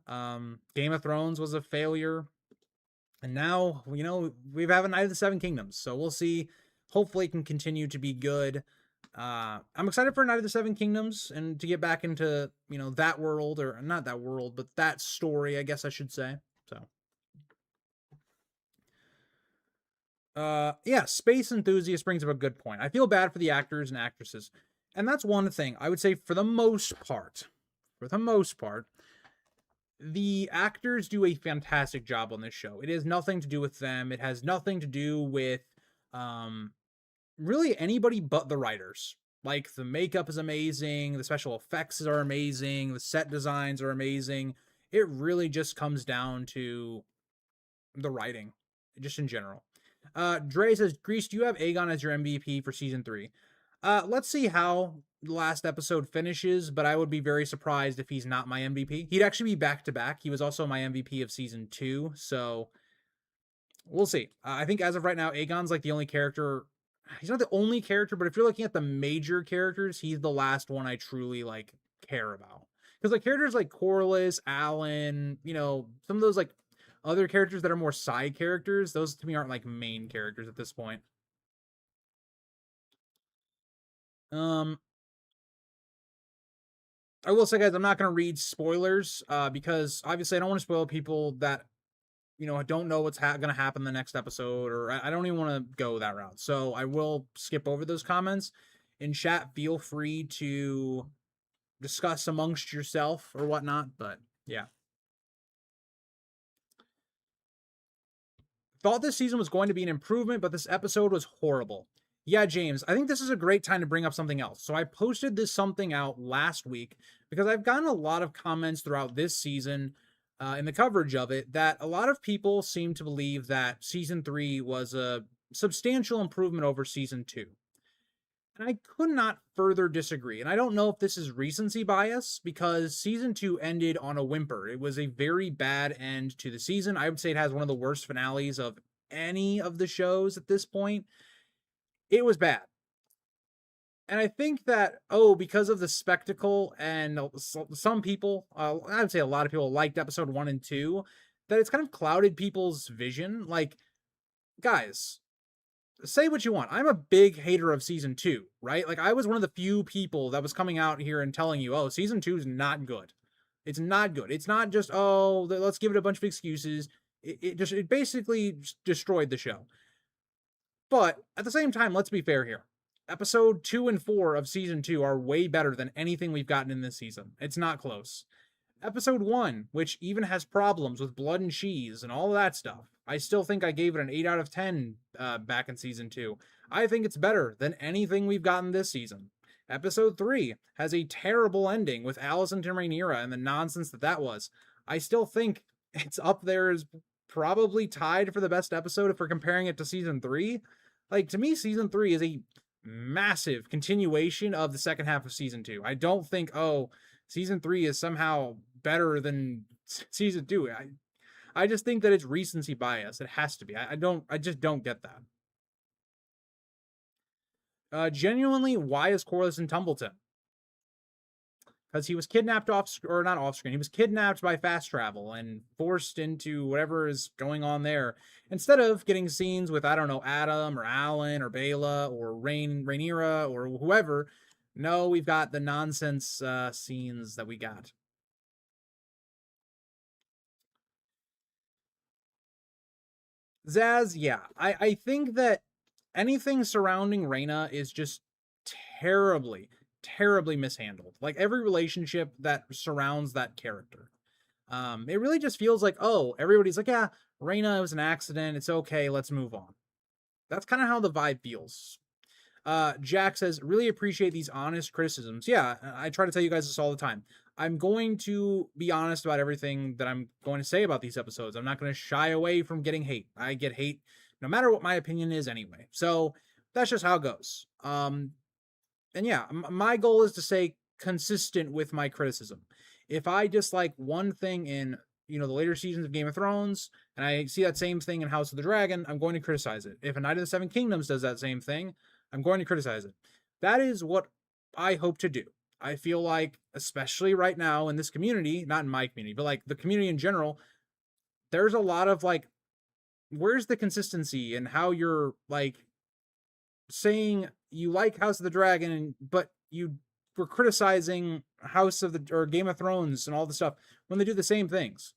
Game of Thrones was a failure. And now, we have a Knight of the Seven Kingdoms, so we'll see. Hopefully, it can continue to be good. I'm excited for Knight of the Seven Kingdoms and to get back into that world, or not that world, but that story, I guess I should say. So, yeah, Space Enthusiast brings up a good point. I feel bad for the actors and actresses, and that's one thing I would say for the most part. For the most part, the actors do a fantastic job on this show. It has nothing to do with them. It has nothing to do with um really anybody but the writers. Like the makeup is amazing, the special effects are amazing, the set designs are amazing. It really just comes down to the writing, just in general. Dre says, Grease, do you have Aegon as your MVP for season 3? Let's see how the last episode finishes, but I would be very surprised if he's not my MVP. He'd actually be back to back. He was also my MVP of season 2, so we'll see. I think as of right now, Aegon's like the only character. He's not the only character, but if you're looking at the major characters, he's the last one I truly like care about. Because like characters like Corlys, Alan, some of those like other characters that are more side characters, those to me aren't like main characters at this point. I will say, guys, I'm not going to read spoilers because obviously I don't want to spoil people that don't know what's going to happen in the next episode, or I don't even want to go that route. So I will skip over those comments. In chat, feel free to discuss amongst yourself or whatnot. But yeah. Thought this season was going to be an improvement, but this episode was horrible. Yeah, James, I think this is a great time to bring up something else. So I posted this something out last week because I've gotten a lot of comments throughout this season in the coverage of it that a lot of people seem to believe that season 3 was a substantial improvement over season 2. And I could not further disagree. And I don't know if this is recency bias because season 2 ended on a whimper. It was a very bad end to the season. I would say it has one of the worst finales of any of the shows at this point. It was bad. And I think that, because of the spectacle and some people, I would say a lot of people liked episode 1 and 2, that it's kind of clouded people's vision. Like, guys, say what you want. I'm a big hater of season 2, right? Like, I was one of the few people that was coming out here and telling you, season 2 is not good. It's not good. It's not just, let's give it a bunch of excuses. It basically destroyed the show. But at the same time, let's be fair here. Episode 2 and 4 of season 2 are way better than anything we've gotten in this season. It's not close. Episode 1, which even has problems with blood and cheese and all of that stuff, I still think I gave it an 8 out of 10 back in season 2. I think it's better than anything we've gotten this season. Episode 3 has a terrible ending with Alicent and Rhaenyra and the nonsense that was. I still think it's up there as probably tied for the best episode if we're comparing it to season 3. Like, to me, season 3 is a massive continuation of the second half of season 2. I don't think, season 3 is somehow better than season 2. I just think that it's recency bias. It has to be. I just don't get that. Genuinely, why is Corlys in Tumbleton? Because he was kidnapped not off screen. He was kidnapped by fast travel and forced into whatever is going on there. Instead of getting scenes with, I don't know, Adam or Alan or Baela or Rhaenyra or whoever, no, we've got the nonsense scenes that we got. Zaz, yeah. I think that anything surrounding Rhaena is just terribly, terribly mishandled. Like every relationship that surrounds that character. It really just feels like, everybody's like, yeah, Rhaena, it was an accident. It's okay. Let's move on. That's kind of how the vibe feels. Jack says, really appreciate these honest criticisms. Yeah, I try to tell you guys this all the time. I'm going to be honest about everything that I'm going to say about these episodes. I'm not going to shy away from getting hate. I get hate no matter what my opinion is anyway. So that's just how it goes. And yeah, my goal is to stay consistent with my criticism. If I dislike one thing in the later seasons of Game of Thrones, and I see that same thing in House of the Dragon, I'm going to criticize it. If A Knight of the Seven Kingdoms does that same thing, I'm going to criticize it. That is what I hope to do. I feel like, especially right now in this community, not in my community, but like the community in general, there's a lot of like where's the consistency in how you're like saying you like House of the Dragon, but you were criticizing House of the or Game of Thrones and all the stuff when they do the same things?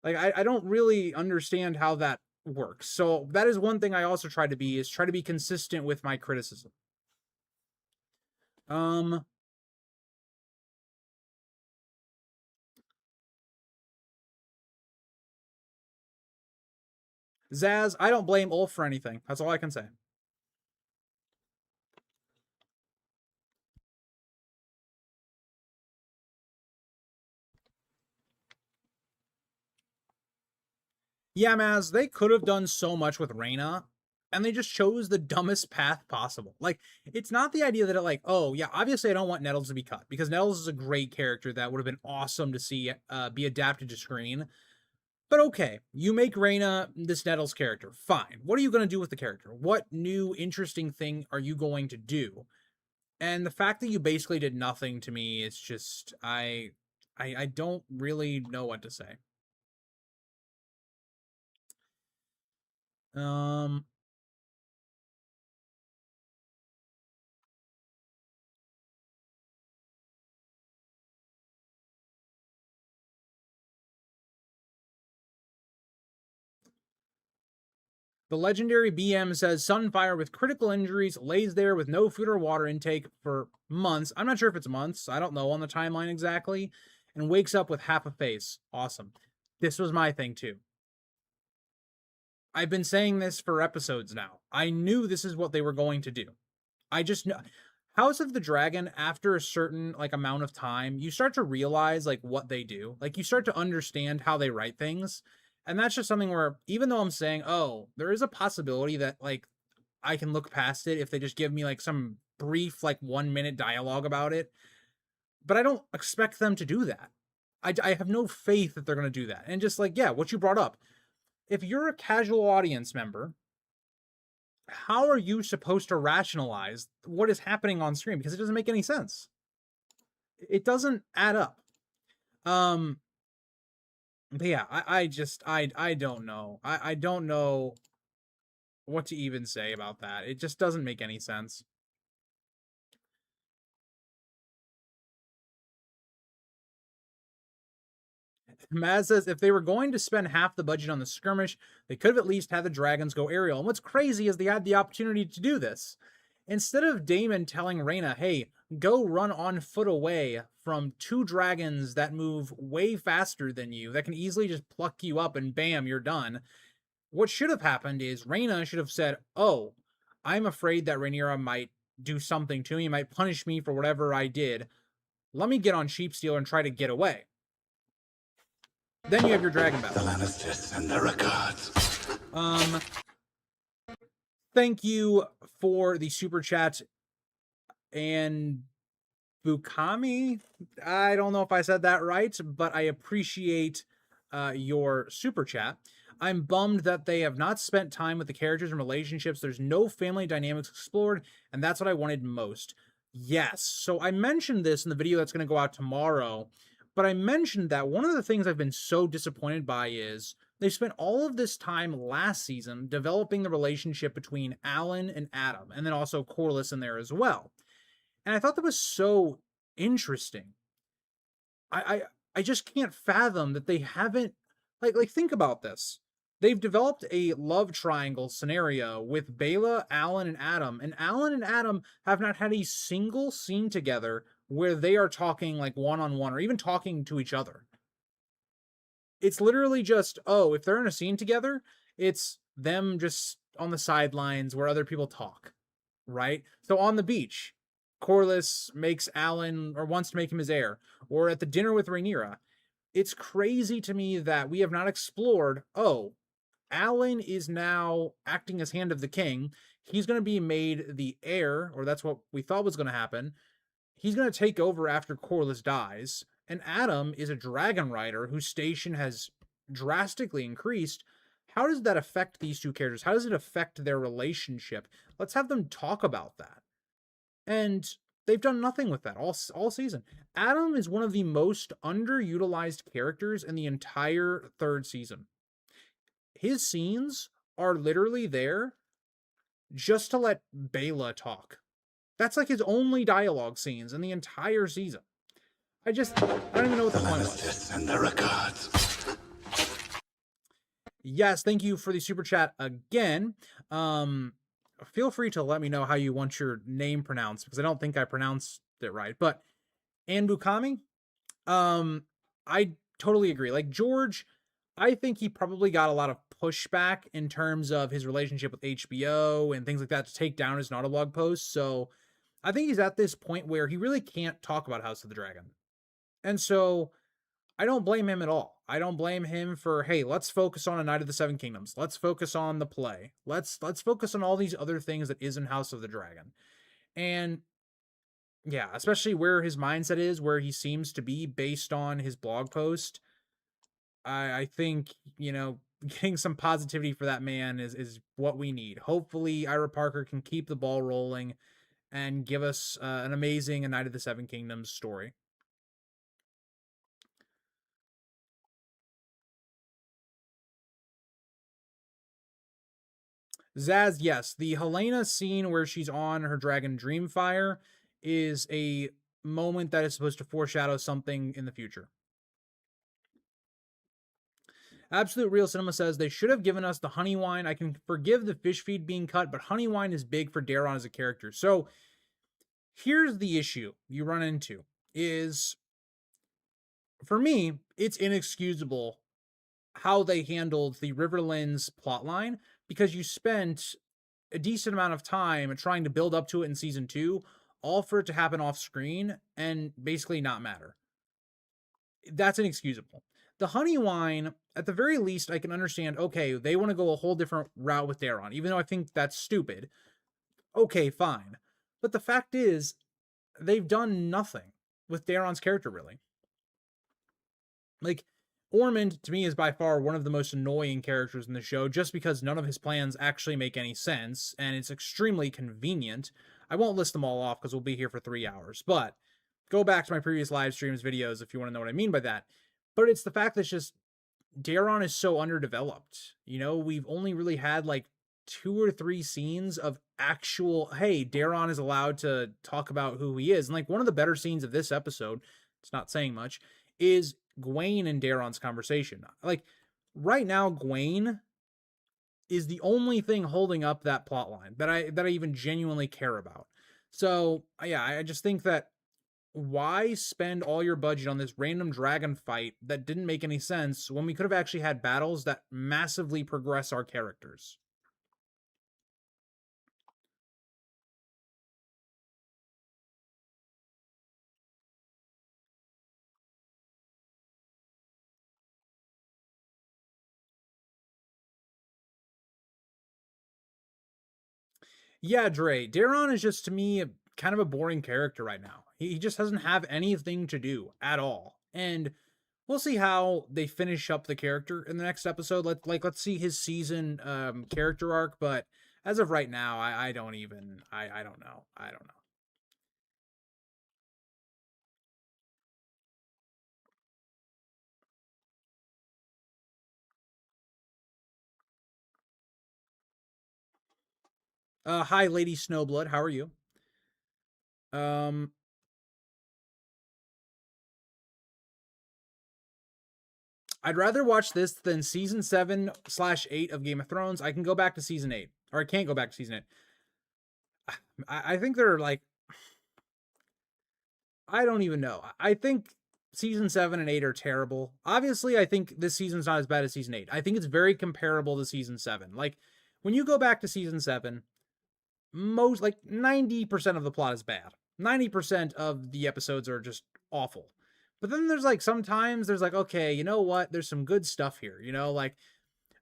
Like I don't really understand how that works. So that is one thing I also try to be, is try to be consistent with my criticism. Um Zaz, I don't blame Ulf for anything. That's all I can say. Yeah, Maz, they could have done so much with Reyna, and they just chose the dumbest path possible. Like, it's not the idea that it, like, oh, yeah, obviously I don't want Nettles to be cut, because Nettles is a great character that would have been awesome to see be adapted to screen. But okay, you make Reyna this Nettles character. Fine. What are you going to do with the character? What new interesting thing are you going to do? And the fact that you basically did nothing, to me, it's just I don't really know what to say. Um The legendary BM says Sunfire with critical injuries lays there with no food or water intake for months. I'm not sure if it's months. I don't know on the timeline exactly. And wakes up with half a face. Awesome. This was my thing too. I've been saying this for episodes now. I knew this is what they were going to do. I just know House of the Dragon, after a certain like amount of time, you start to realize like what they do. Like you start to understand how they write things. And that's just something where even though I'm saying, oh, there is a possibility that like I can look past it if they just give me like some brief like 1 minute dialogue about it. But I don't expect them to do that. I have no faith that they're going to do that. And just like, yeah, what you brought up. If you're a casual audience member, how are you supposed to rationalize what is happening on screen? Because it doesn't make any sense. It doesn't add up. But yeah, I don't know. I don't know what to even say about that. It just doesn't make any sense. Maz says if they were going to spend half the budget on the skirmish, they could have at least had the dragons go aerial. And what's crazy is they had the opportunity to do this. Instead of Daemon telling Reyna, hey, go run on foot away from two dragons that move way faster than you, that can easily just pluck you up and bam, you're done. What should have happened is Reyna should have said, oh, I'm afraid that Rhaenyra might do something to me, might punish me for whatever I did. Let me get on Sheepstealer and try to get away. Then you have your dragon battle. The Lannisters send their regards. Thank you for the super chat. And Bukami, I don't know if I said that right, but I appreciate your super chat. I'm bummed that they have not spent time with the characters and relationships. There's no family dynamics explored, and that's what I wanted most. Yes. So I mentioned this in the video that's going to go out tomorrow, but I mentioned that one of the things I've been so disappointed by is they spent all of this time last season developing the relationship between Alan and Adam, and then also Corlys in there as well. And I thought that was so interesting. I just can't fathom that they haven't like think about this. They've developed a love triangle scenario with Bela, Alan, and Alan and Adam have not had a single scene together where they are talking like one-on-one or even talking to each other. It's literally just, oh, if they're in a scene together, it's them just on the sidelines where other people talk, right? So on the beach, Corlys makes Alan or wants to make him his heir, or at the dinner with Rhaenyra. It's crazy to me that we have not explored, oh, Alan is now acting as Hand of the King. He's going to be made the heir, or that's what we thought was going to happen. He's going to take over after Corlys dies. And Adam is a dragon rider whose station has drastically increased. How does that affect these two characters? How does it affect their relationship? Let's have them talk about that. And they've done nothing with that all season. Adam is one of the most underutilized characters in the entire third season. his scenes are literally there just to let Bela talk. That's like his only dialogue scenes in the entire season. I don't even know what The the point was. Lannisters send their regards. Yes, thank you for the super chat again. Feel free to let me know how you want your name pronounced, because I don't think I pronounced it right. But Anbukami, I totally agree. Like George, I think he probably got a lot of pushback in terms of his relationship with HBO and things like that to take down his Nautilog posts. So I think he's at this point where he really can't talk about House of the Dragon. And so I don't blame him at all. I don't blame him for, hey, let's focus on A Knight of the Seven Kingdoms. Let's focus on the play. Let's focus on all these other things that isn't House of the Dragon. And yeah, especially where his mindset is, where he seems to be based on his blog post. I think, getting some positivity for that man is what we need. Hopefully Ira Parker can keep the ball rolling and give us an amazing A Knight of the Seven Kingdoms story. Zaz, yes, the Helena scene where she's on her dragon Dreamfire is a moment that is supposed to foreshadow something in the future. Absolute Real Cinema says they should have given us the honey wine. I can forgive the fish feed being cut, but honey wine is big for Daron as a character. So here's the issue you run into is, for me, it's inexcusable how they handled the Riverlands plotline, because you spent a decent amount of time trying to build up to it in season 2, all for it to happen off screen and basically not matter. That's inexcusable. The honey wine, at the very least, I can understand, okay, they want to go a whole different route with Daron, even though I think that's stupid. Okay, fine. But the fact is, they've done nothing with Daron's character, really. Like, Ormond, to me, is by far one of the most annoying characters in the show, just because none of his plans actually make any sense, and it's extremely convenient. I won't list them all off because we'll be here for 3 hours, but go back to my previous live streams videos if you want to know what I mean by that. But it's the fact that it's just, Daron is so underdeveloped. We've only really had like 2 or 3 scenes of actual, hey, Daron is allowed to talk about who he is. And like one of the better scenes of this episode, it's not saying much, is Gwaine and Daron's conversation. Like right now, Gwaine is the only thing holding up that plot line that I even genuinely care about. So yeah, I just think that, why spend all your budget on this random dragon fight that didn't make any sense when we could have actually had battles that massively progress our characters? Yeah, Dre, Daron is just, to me, kind of a boring character right now. He just doesn't have anything to do at all. And we'll see how they finish up the character in the next episode. Let's see his season character arc, but as of right now, I don't even I don't know. I don't know. Hi, Lady Snowblood. How are you? I'd rather watch this than season 7/8 of Game of Thrones. I can go back to season 8, or I can't go back to season 8. I think they're like, I don't even know. I think season 7 and 8 are terrible. Obviously, I think this season's not as bad as season 8. I think it's very comparable to season 7. Like, when you go back to season 7, most, like 90% of the plot is bad. 90% of the episodes are just awful. But then there's like, sometimes there's like, okay, you know what? There's some good stuff here. Like,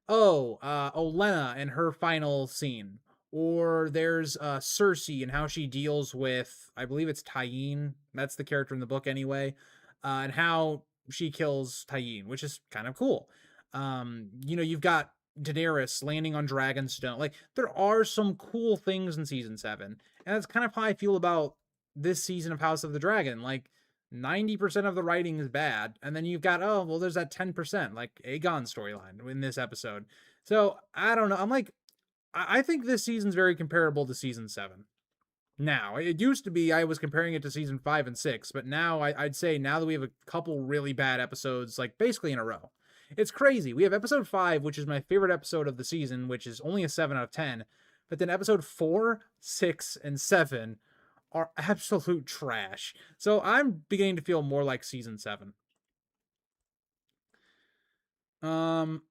Olenna and her final scene. Or there's Cersei and how she deals with, I believe it's Tyene. That's the character in the book anyway. And how she kills Tyene, which is kind of cool. You've got Daenerys landing on Dragonstone. Like, there are some cool things in season 7. And that's kind of how I feel about this season of House of the Dragon. Like, 90% of the writing is bad. And then you've got, there's that 10%, like Aegon storyline in this episode. So I don't know. I'm like, I think this season's very comparable to season 7. Now, it used to be I was comparing it to season 5 and 6, but now I'd say now that we have a couple really bad episodes, like basically in a row, it's crazy. We have episode 5, which is my favorite episode of the season, which is only a 7 out of 10. But then episode 4, 6, and 7 are absolute trash. So I'm beginning to feel more like season 7. Um,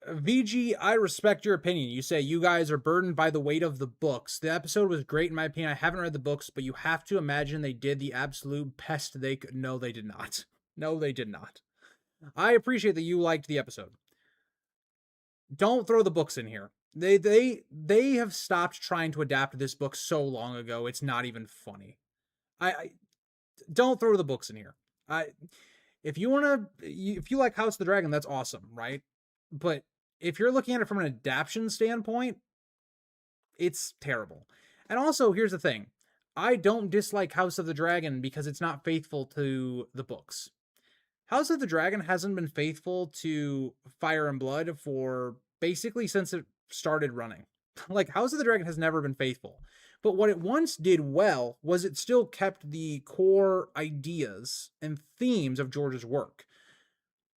VG, I respect your opinion. You say you guys are burdened by the weight of the books. The episode was great in my opinion. I haven't read the books, but you have to imagine they did the absolute best they could. No, they did not. No, they did not. I appreciate that you liked the episode. Don't throw the books in here. They have stopped trying to adapt this book so long ago. It's not even funny. I don't throw the books in here. I if you want to if you like House of the Dragon, that's awesome, right? But if you're looking at it from an adaptation standpoint, it's terrible. And also, here's the thing. I don't dislike House of the Dragon because it's not faithful to the books. House of the Dragon hasn't been faithful to Fire and Blood for basically since it started running. Like House of the Dragon has never been faithful. But what it once did well was it still kept the core ideas and themes of George's work.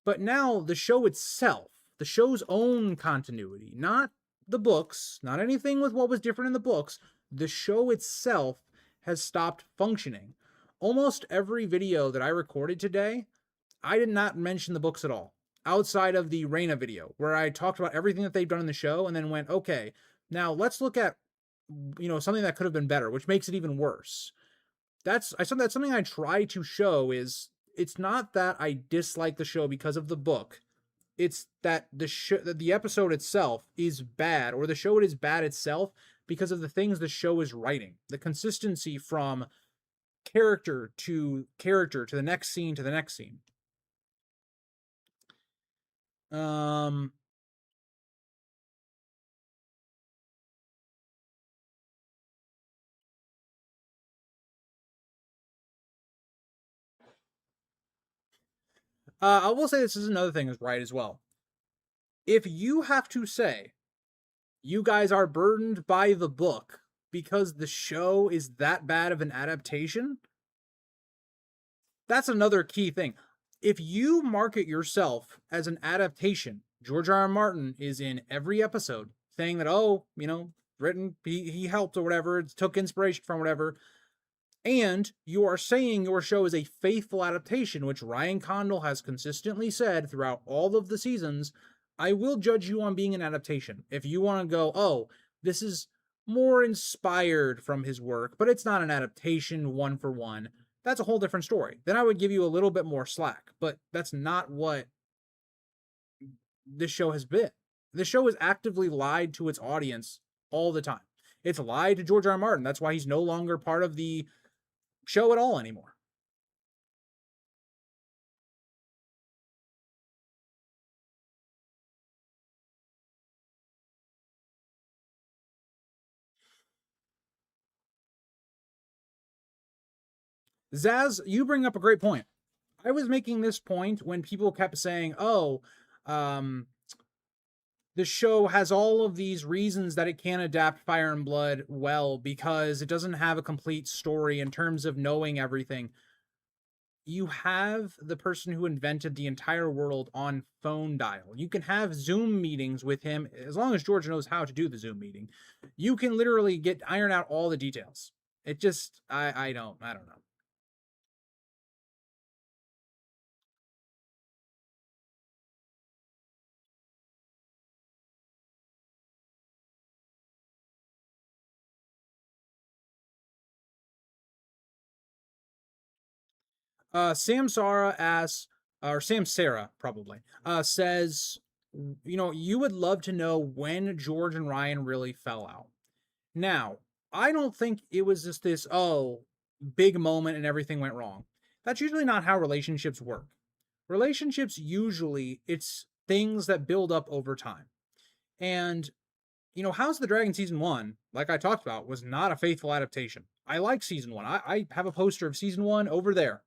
But now the show itself, the show's own continuity, not the books, not anything with what was different in the books, the show itself has stopped functioning. Almost every video that I recorded today, I did not mention the books at all, outside of the Reina video, where I talked about everything that they've done in the show and then went, okay, now let's look at something that could have been better, which makes it even worse. That's something I try to show is it's not that I dislike the show because of the book. It's that the episode itself is bad, or the show is bad itself because of the things the show is writing. The consistency from character to the next scene to the next scene. Um, I will say this is another thing is right as well. If you have to say you guys are burdened by the book because the show is that bad of an adaptation, that's another key thing. If you market yourself as an adaptation, George R. R. Martin is in every episode saying that, oh, written, he helped or whatever, took inspiration from whatever, and you are saying your show is a faithful adaptation, which Ryan Condal has consistently said throughout all of the seasons, I will judge you on being an adaptation. If you want to go, oh, this is more inspired from his work, but it's not an adaptation one for one, that's a whole different story. Then I would give you a little bit more slack, but that's not what this show has been. This show has actively lied to its audience all the time. It's lied to George R. R. Martin. That's why he's no longer part of the show at all anymore. Zaz, you bring up a great point. I was making this point when people kept saying, oh, um, the show has all of these reasons that it can't adapt Fire and Blood well because it doesn't have a complete story in terms of knowing everything. You have the person who invented the entire world on phone dial. You can have Zoom meetings with him as long as George knows how to do the Zoom meeting. You can literally iron out all the details. It just I don't know. Sam Sarah asks, or Sam Sarah probably says, you would love to know when George and Ryan really fell out. Now, I don't think it was just this big moment and everything went wrong. That's usually not how relationships work. Relationships usually things that build up over time. And, House of the Dragon season one, like I talked about, was not a faithful adaptation. I like season one. I have a poster of season one over there.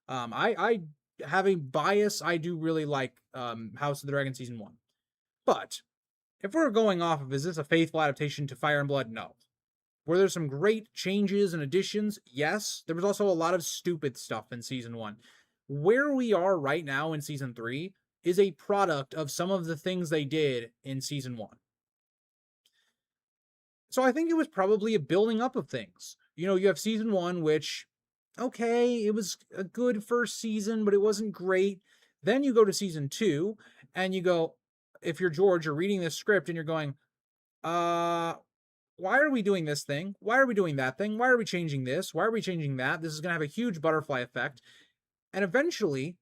I have a bias. I do really like House of the Dragon season one. But if we're going off of, is this a faithful adaptation to Fire and Blood? No. Were there some great changes and additions? Yes. There was also a lot of stupid stuff in season one. Where we are right now in season three is a product of some of the things they did in season one. So I think it was probably a building up of things. You have season one, which, okay, it was a good first season, but it wasn't great. Then you go to season two, and you go, if you're George, you're reading this script and you're going, why are we doing this thing? Why are we doing that thing? Why are we changing this? Why are we changing that? This is going to have a huge butterfly effect. And eventually,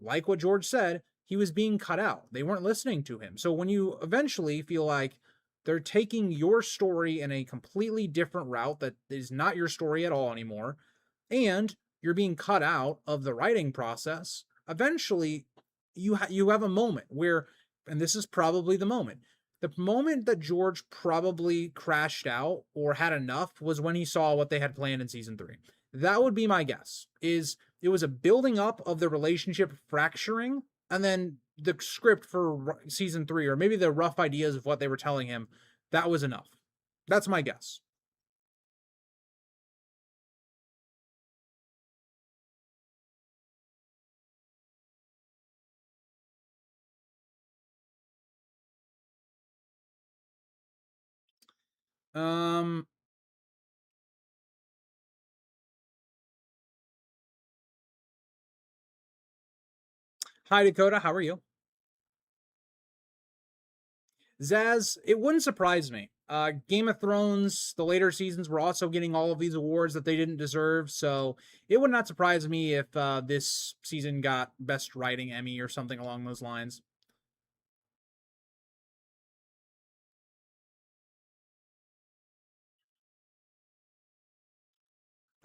like what George said, he was being cut out. They weren't listening to him. So when you eventually feel like they're taking your story in a completely different route that is not your story at all anymore, and you're being cut out of the writing process, eventually you have a moment where, and this is probably the moment that George probably crashed out or had enough was when he saw what they had planned in season three. That would be my guess, is it was a building up of the relationship fracturing, and then the script for season three, or maybe the rough ideas of what they were telling him, that was enough. That's my guess. Um, Hi Dakota, how are you? Zaz, it wouldn't surprise me. Game of Thrones, the later seasons were also getting all of these awards that they didn't deserve, so it would not surprise me if this season got Best Writing Emmy or something along those lines.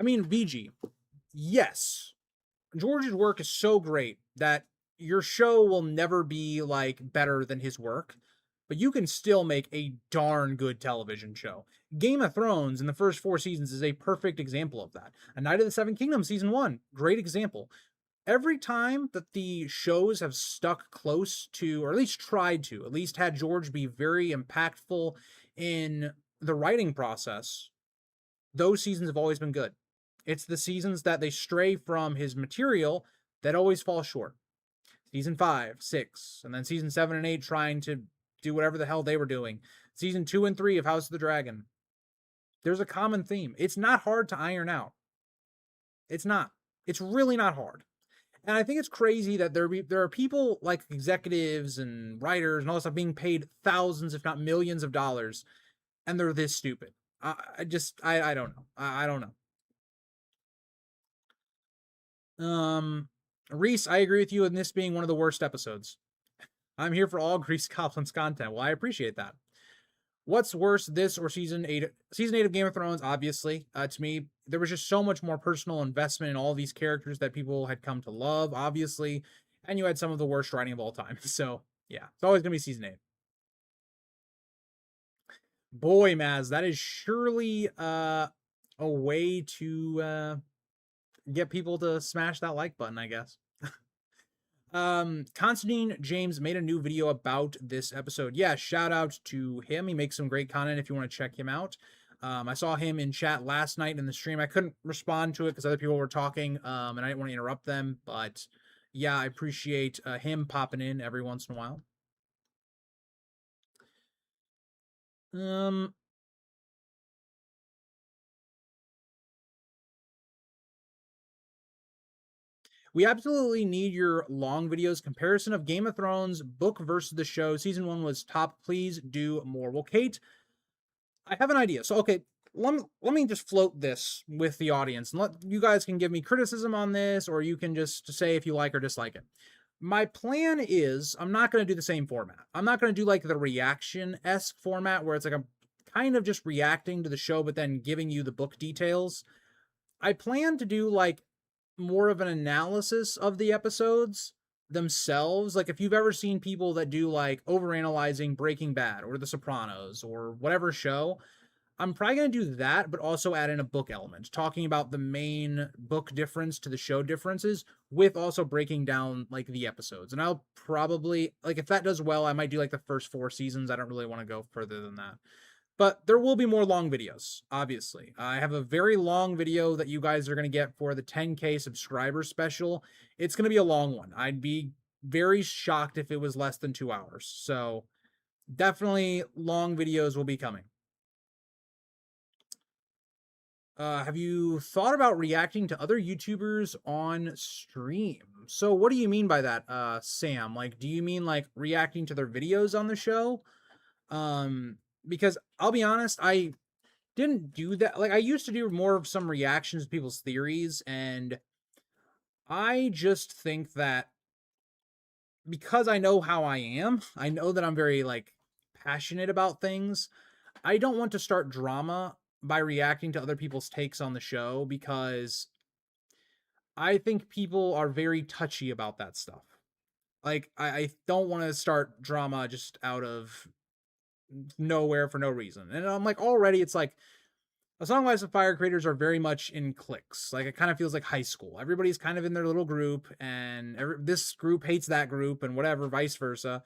I mean, VG, yes, George's work is so great that your show will never be like better than his work, but you can still make a darn good television show. Game of Thrones in the first four seasons is a perfect example of that. A Knight of the Seven Kingdoms season one, great example. Every time that the shows have stuck close to, or at least tried to, at least had George be very impactful in the writing process, those seasons have always been good. It's the seasons that they stray from his material that always fall short. Season 5, 6, and then season 7 and 8 trying to do whatever the hell they were doing. Season 2 and 3 of House of the Dragon. There's a common theme. It's not hard to iron out. It's not. It's really not hard. And I think it's crazy that there are people like executives and writers and all this stuff being paid thousands, if not millions of dollars, and they're this stupid. I don't know. I don't know. Reese, I agree with you in this being one of the worst episodes. I'm here for all Grease Goblin's content. Well, I appreciate that. What's worse, this or season 8? Season 8 of Game of Thrones, obviously. To me, there was just so much more personal investment in all these characters that people had come to love, obviously. And you had some of the worst writing of all time. So, yeah, it's always going to be season 8. Boy, Maz, that is surely a way to get people to smash that like button, I guess. Constantine James made a new video about this episode. Yeah, shout out to him. He makes some great content if you want to check him out. I saw him in chat last night in the stream. I couldn't respond to it because other people were talking, and I didn't want to interrupt them. But yeah, I appreciate him popping in every once in a while. We absolutely need your long videos. Comparison of Game of Thrones book versus the show. Season 1 was top. Please do more. Well, Kate, I have an idea. So, okay, let me just float this with the audience, and let you guys can give me criticism on this, or you can just say if you like or dislike it. My plan is I'm not going to do the same format. I'm not going to do like the reaction-esque format where it's like I'm kind of just reacting to the show, but then giving you the book details. I plan to do like more of an analysis of the episodes themselves, like if you've ever seen people that do like overanalyzing Breaking Bad or The Sopranos or whatever show, I'm probably going to do that, but also add in a book element, talking about the main book difference to the show differences, with also breaking down like the episodes. And I'll probably, like, if that does well, I might do like the first 4 seasons. I don't really want to go further than that. But there will be more long videos, obviously. I have a very long video that you guys are going to get for the 10K subscriber special. It's going to be a long one. I'd be very shocked if it was less than 2 hours. So definitely long videos will be coming. Have you thought about reacting to other YouTubers on stream? So what do you mean by that, Sam? Like, do you mean like reacting to their videos on the show? Because I'll be honest, I didn't do that. Like, I used to do more of some reactions to people's theories, and I just think that because I know how I am, I know that I'm very like passionate about things. I don't want to start drama by reacting to other people's takes on the show, because I think people are very touchy about that stuff. Like, I don't want to start drama just out of nowhere for no reason. And I'm like, already it's like A Song of Ice and Fire creators are very much in cliques. Like, it kind of feels like high school. Everybody's kind of in their little group, and this group hates that group, and whatever, vice versa.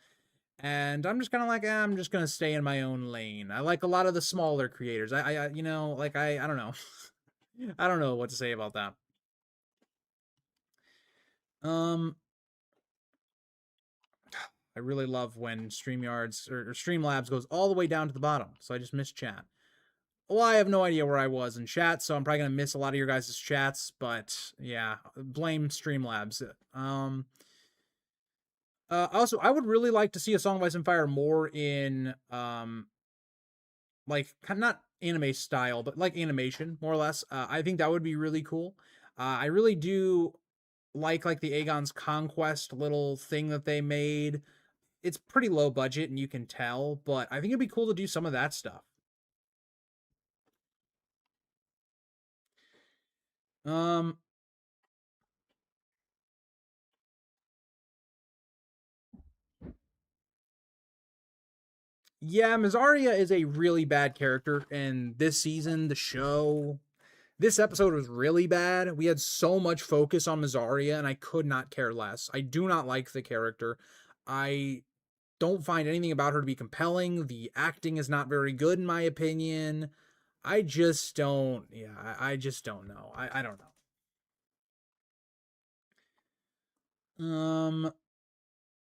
And I'm just kind of like, I'm just gonna stay in my own lane. I like a lot of the smaller creators. You know, like I don't know, I don't know what to say about that. Um, I really love when StreamYards or Streamlabs goes all the way down to the bottom, so I just missed chat. Well, I have no idea where I was in chat, so I'm probably gonna miss a lot of your guys' chats. But yeah, blame Streamlabs. Also, I would really like to see A Song of Ice and Fire more in like not anime style, but like animation, more or less. I think that would be really cool. I really do like the Aegon's Conquest little thing that they made. It's pretty low budget, and you can tell, but I think it'd be cool to do some of that stuff. Um, yeah, Mazaria is a really bad character, and this season, the show, this episode was really bad. We had so much focus on Mazaria, and I could not care less. I do not like the character. I don't find anything about her to be compelling. The acting is not very good, in my opinion. I just don't, yeah, I just don't know. I don't know.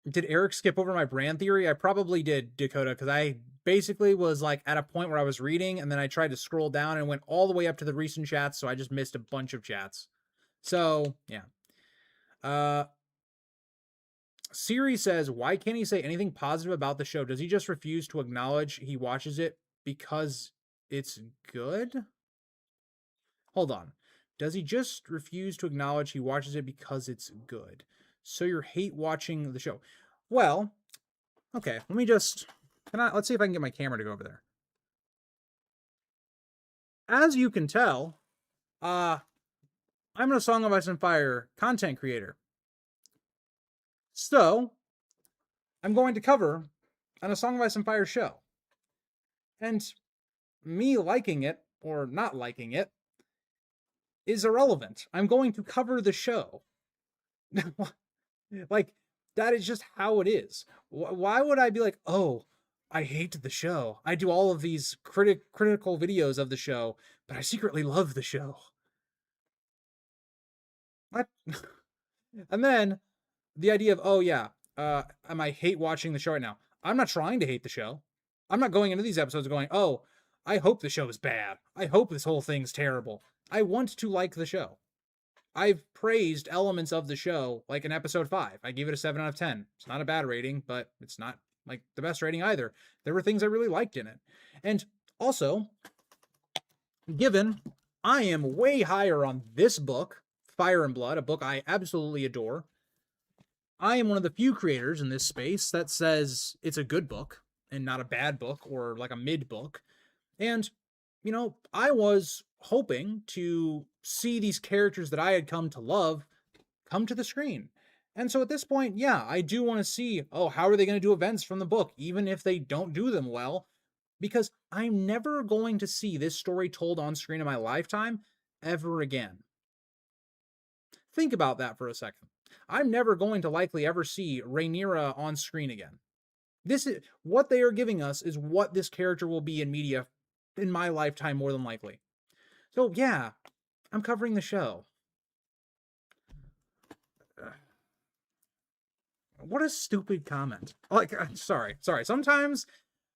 Did Eric skip over my brand theory? I probably did, Dakota, because I basically was like at a point where I was reading, and then I tried to scroll down and went all the way up to the recent chats, so I just missed a bunch of chats. So yeah. Uh Siri says, why can't he say anything positive about the show? Does he just refuse to acknowledge he watches it because it's good? Hold on. Does he just refuse to acknowledge he watches it because it's good? So you hate watching the show. Well, okay, let me just let's see if I can get my camera to go over there. As you can tell, I'm a Song of Ice and Fire content creator. So I'm going to cover on A Song of Ice and Fire show. And me liking it or not liking it is irrelevant. I'm going to cover the show. Like, that is just how it is. Why would I be like, oh, I hate the show? I do all of these critical videos of the show, but I secretly love the show. What? And then the idea of, oh yeah, I hate watching the show right now. I'm not trying to hate the show. I'm not going into these episodes going, oh, I hope the show is bad. I hope this whole thing's terrible. I want to like the show. I've praised elements of the show, like in episode 5. I gave it a 7 out of 10. It's not a bad rating, but it's not like the best rating either. There were things I really liked in it. And also, given I am way higher on this book, Fire and Blood, a book I absolutely adore, I am one of the few creators in this space that says it's a good book and not a bad book or like a mid book. And, you know, I was hoping to see these characters that I had come to love come to the screen. And so at this point, yeah, I do want to see, oh, how are they going to do events from the book, even if they don't do them well? Because I'm never going to see this story told on screen in my lifetime ever again. Think about that for a second. I'm never going to likely ever see Rhaenyra on screen again. This is what they are giving us is what this character will be in media in my lifetime more than likely. So yeah, I'm covering the show. What a stupid comment. Like, sorry. Sometimes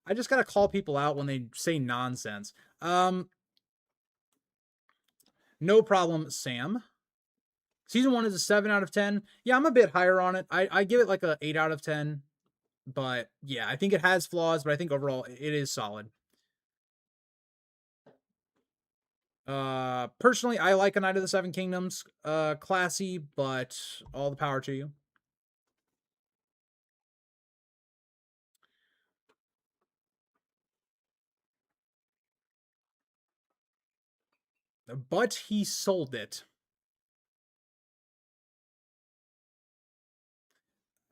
I just gotta call people out when they say nonsense. No problem, Sam. Season 1 is a 7 out of 10. Yeah, I'm a bit higher on it. I give it like a 8 out of 10. But yeah, I think it has flaws, but I think overall it is solid. Personally, I like A Knight of the Seven Kingdoms. Classy, but all the power to you. But he sold it.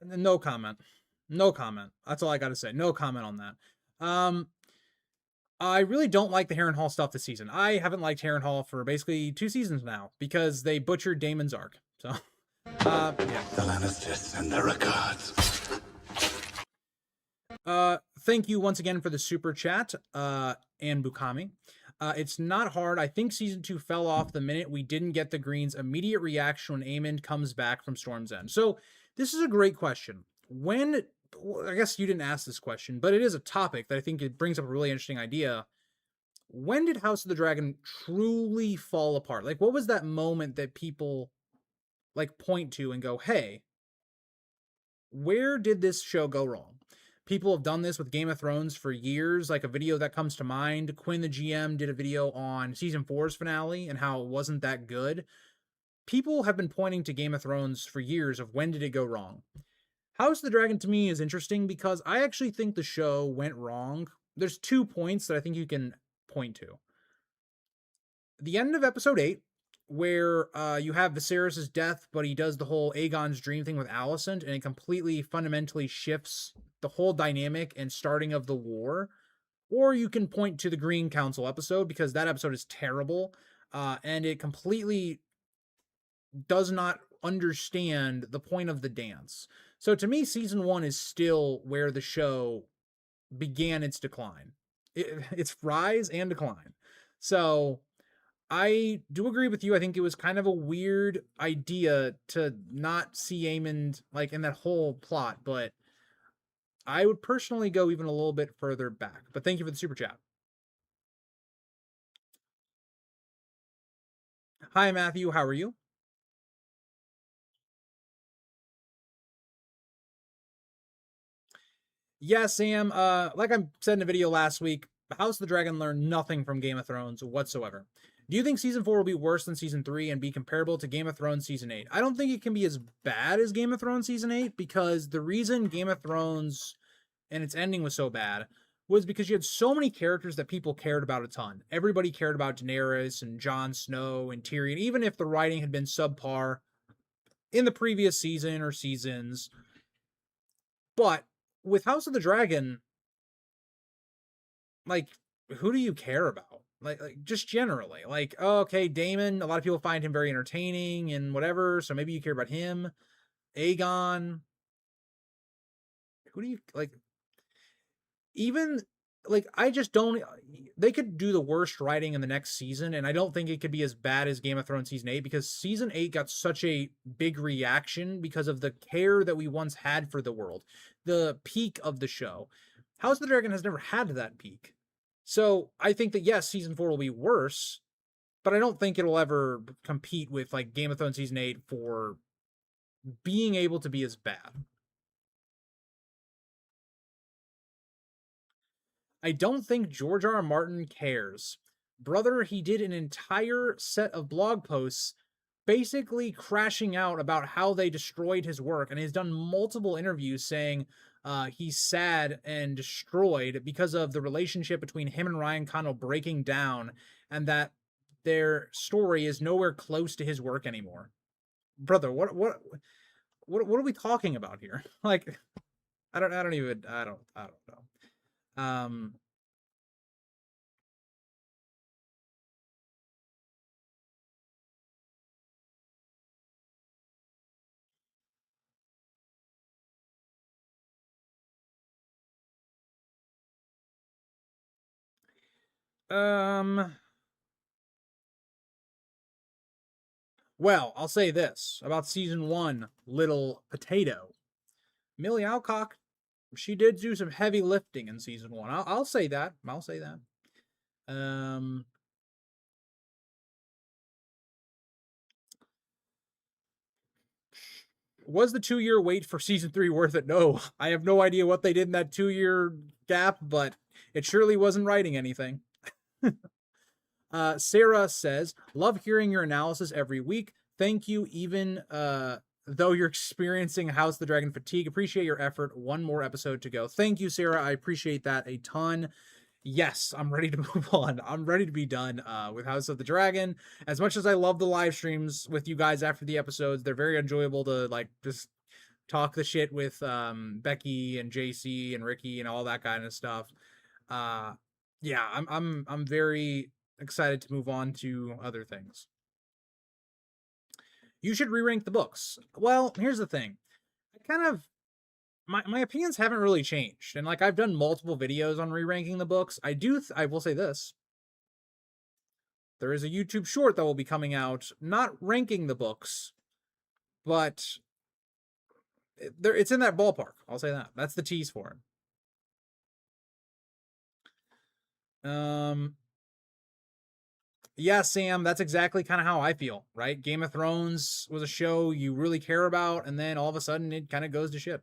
No comment. No comment. That's all I got to say. No comment on that. I really don't like the Harrenhal stuff this season. I haven't liked Harrenhal for basically 2 seasons now because they butchered Daemon's arc. So, yeah. The Lannisters send their regards. Thank you once again for the super chat, and Bukami. It's not hard. I think season 2 fell off the minute we didn't get the Greens' immediate reaction when Aemond comes back from Storm's End. So this is a great question. When, I guess you didn't ask this question, but it is a topic that I think it brings up a really interesting idea. When did House of the Dragon truly fall apart? Like, what was that moment that people like point to and go, hey, where did this show go wrong? People have done this with Game of Thrones for years. Like a video that comes to mind, Quinn the GM did a video on season 4's finale and how it wasn't that good. People have been pointing to Game of Thrones for years of when did it go wrong. House of the Dragon to me is interesting because I actually think the show went wrong. There's 2 points that I think you can point to. The end of episode 8, where you have Viserys' death, but he does the whole Aegon's dream thing with Alicent, and it completely fundamentally shifts the whole dynamic and starting of the war. Or you can point to the Green Council episode, because that episode is terrible, and it completely does not understand the point of the dance. So to me, season 1 is still where the show began its decline. Its rise and decline. So I do agree with you. I think it was kind of a weird idea to not see Aemond like in that whole plot, but I would personally go even a little bit further back. But thank you for the super chat. Hi, Matthew. How are you? Yeah, Sam. Like I said in a video last week, House of the Dragon learned nothing from Game of Thrones whatsoever. Do you think season 4 will be worse than season 3 and be comparable to Game of Thrones season 8? I don't think it can be as bad as Game of Thrones season 8 because the reason Game of Thrones and its ending was so bad was because you had so many characters that people cared about a ton. Everybody cared about Daenerys and Jon Snow and Tyrion, even if the writing had been subpar in the previous season or seasons. But with House of the Dragon, like, who do you care about? Like just generally, like, oh, okay, Daemon. A lot of people find him very entertaining and whatever, so maybe you care about him. Aegon. Who do you like? Even like, I just don't. They could do the worst writing in the next season, and I don't think it could be as bad as Game of Thrones season 8 because season 8 got such a big reaction because of the care that we once had for the world, the peak of the show. House of the Dragon has never had that peak. So I think that yes, season 4 will be worse, but I don't think it'll ever compete with like Game of Thrones season 8 for being able to be as bad. I don't think George R. R. Martin cares. Brother, he did an entire set of blog posts basically crashing out about how they destroyed his work, and he's done multiple interviews saying he's sad and destroyed because of the relationship between him and Ryan Condal breaking down, and that their story is nowhere close to his work anymore. Brother, what what are we talking about here? Like, I don't know. Um, well, I'll say this about season 1, Little Potato. Millie Alcock, she did do some heavy lifting in season 1. I'll say that. I'll say that. Was the 2-year wait for season 3 worth it? No. I have no idea what they did in that 2-year gap, but it surely wasn't writing anything. Sarah says, love hearing your analysis every week. Thank you, even though you're experiencing House of the Dragon fatigue. Appreciate your effort. One more episode to go. Thank you, Sarah. I appreciate that a ton. Yes, I'm ready to move on. I'm ready to be done with House of the Dragon. As much as I love the live streams with you guys after the episodes, they're very enjoyable to like just talk the shit with Becky and JC and Ricky and all that kind of stuff. Yeah, I'm very excited to move on to other things. You should re-rank the books. Well, here's the thing. I kind of my opinions haven't really changed. And like I've done multiple videos on re-ranking the books. I will say this. There is a YouTube short that will be coming out not ranking the books, but it's in that ballpark. I'll say that. That's the tease for it. Yeah, Sam, that's exactly kind of how I feel, right? Game of Thrones was a show you really care about, and then all of a sudden it kind of goes to shit.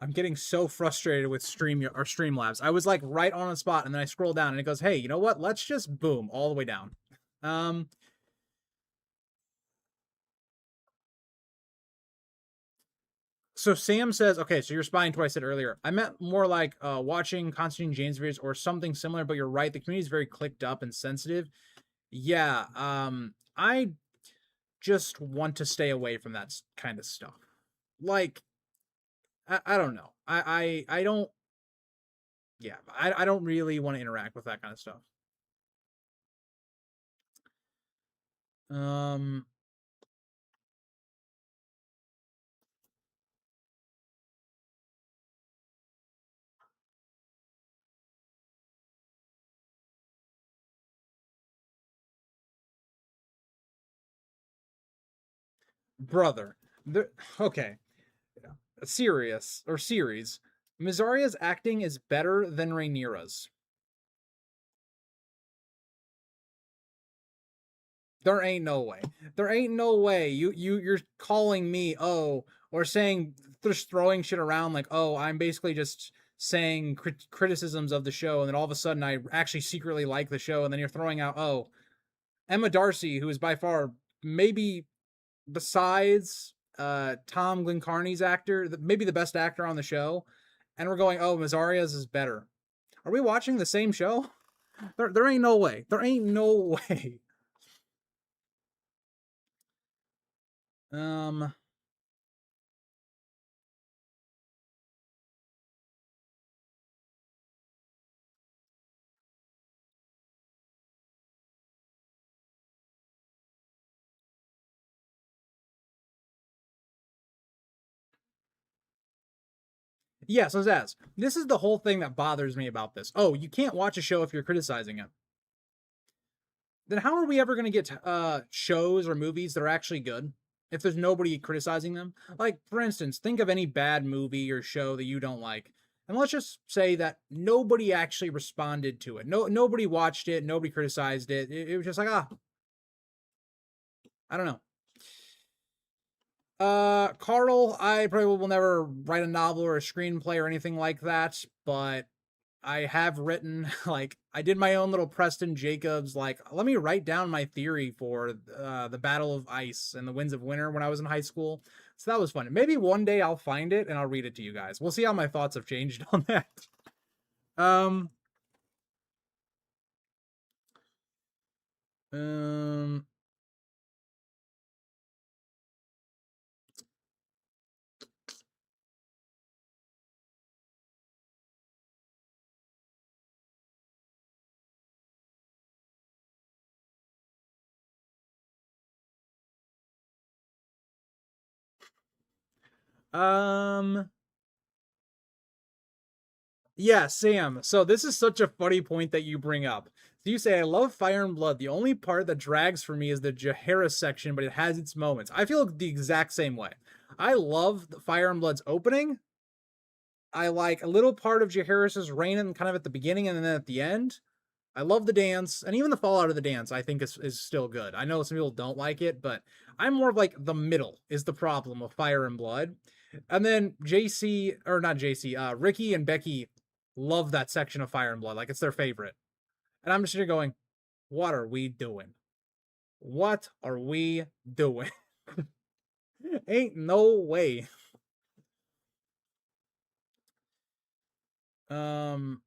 I'm getting so frustrated with Streamlabs. I was like right on the spot, and then I scroll down, and it goes, "Hey, you know what? Let's just boom all the way down." So Sam says, okay, so you're spying to what I said earlier. I meant more like watching Constantine James videos or something similar, but you're right. The community is very clicked up and sensitive. Yeah, I just want to stay away from that kind of stuff. Like, I don't know. I don't. Yeah, I don't really want to interact with that kind of stuff. Um, brother, okay, a series. Mizaria's acting is better than Rhaenyra's. There ain't no way. There ain't no way. You're calling me or saying just throwing shit around like I'm basically just saying criticisms of the show, and then all of a sudden I actually secretly like the show, and then you're throwing out Emma Darcy, who is by far maybe besides Tom Glencarney's actor, maybe the best actor on the show, and we're going Mazaria's is better. Are we watching the same show? There ain't no way. There ain't no way. Um, yeah, so Zaz, this is the whole thing that bothers me about this. Oh, you can't watch a show if you're criticizing it. Then how are we ever going to get shows or movies that are actually good if there's nobody criticizing them? Like, for instance, think of any bad movie or show that you don't like. And let's just say that nobody actually responded to it. Nobody watched it. Nobody criticized it. It was just like, I don't know. Carl, I probably will never write a novel or a screenplay or anything like that, but I have written, like, I did my own little Preston Jacobs, like, let me write down my theory for the Battle of Ice and the Winds of Winter when I was in high school. So that was fun. Maybe one day I'll find it and I'll read it to you guys. We'll see how my thoughts have changed on that. Um, um, um, yeah, Sam. So this is such a funny point that you bring up. So you say, I love Fire and Blood. The only part that drags for me is the Jaehaerys section, but it has its moments. I feel the exact same way. I love the Fire and Blood's opening. I like a little part of Jaehaerys' reign kind of at the beginning and then at the end. I love the dance, and even the fallout of the dance I think is still good. I know some people don't like it, but I'm more of like the middle is the problem of Fire and Blood. And then JC, or not JC, Ricky and Becky love that section of Fire and Blood. Like it's their favorite. And I'm just here going, what are we doing? What are we doing? Ain't no way. Um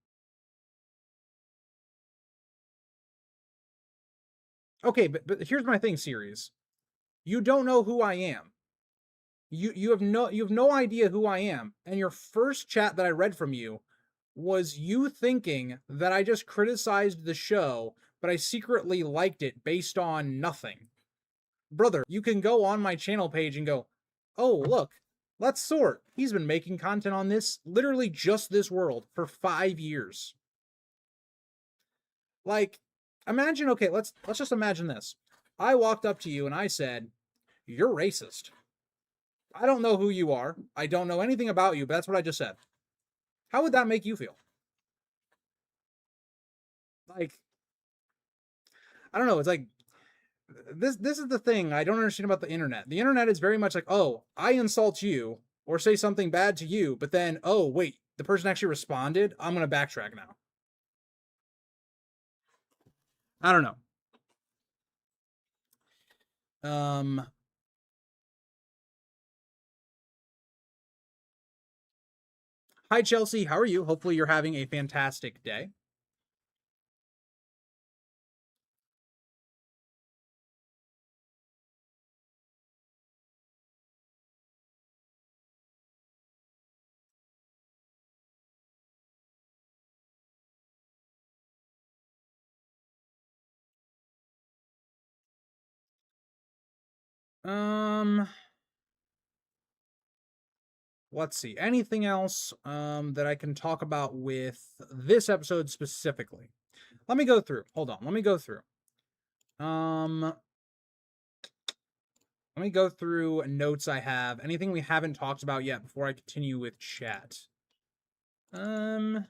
okay, but here's my thing, series. You don't know who I am. You have no idea who I am. And your first chat that I read from you was you thinking that I just criticized the show, but I secretly liked it based on nothing. Brother, you can go on my channel page and go, oh, look, let's sort. He's been making content on this, literally just this world, for 5 years. Like, imagine, okay, let's just imagine this. I walked up to you and I said, you're racist. I don't know who you are. I don't know anything about you, but that's what I just said. How would that make you feel? Like, I don't know. It's like this is the thing I don't understand about the internet. The internet is very much like, oh, I insult you or say something bad to you, but then, oh, wait, the person actually responded. I'm gonna backtrack now. I don't know. Um, Hi Chelsea, how are you? Hopefully you're having a fantastic day. Um, let's see. Anything else that I can talk about with this episode specifically? Let me go through. Hold on. Let me go through. Um, let me go through notes I have. Anything we haven't talked about yet before I continue with chat. We've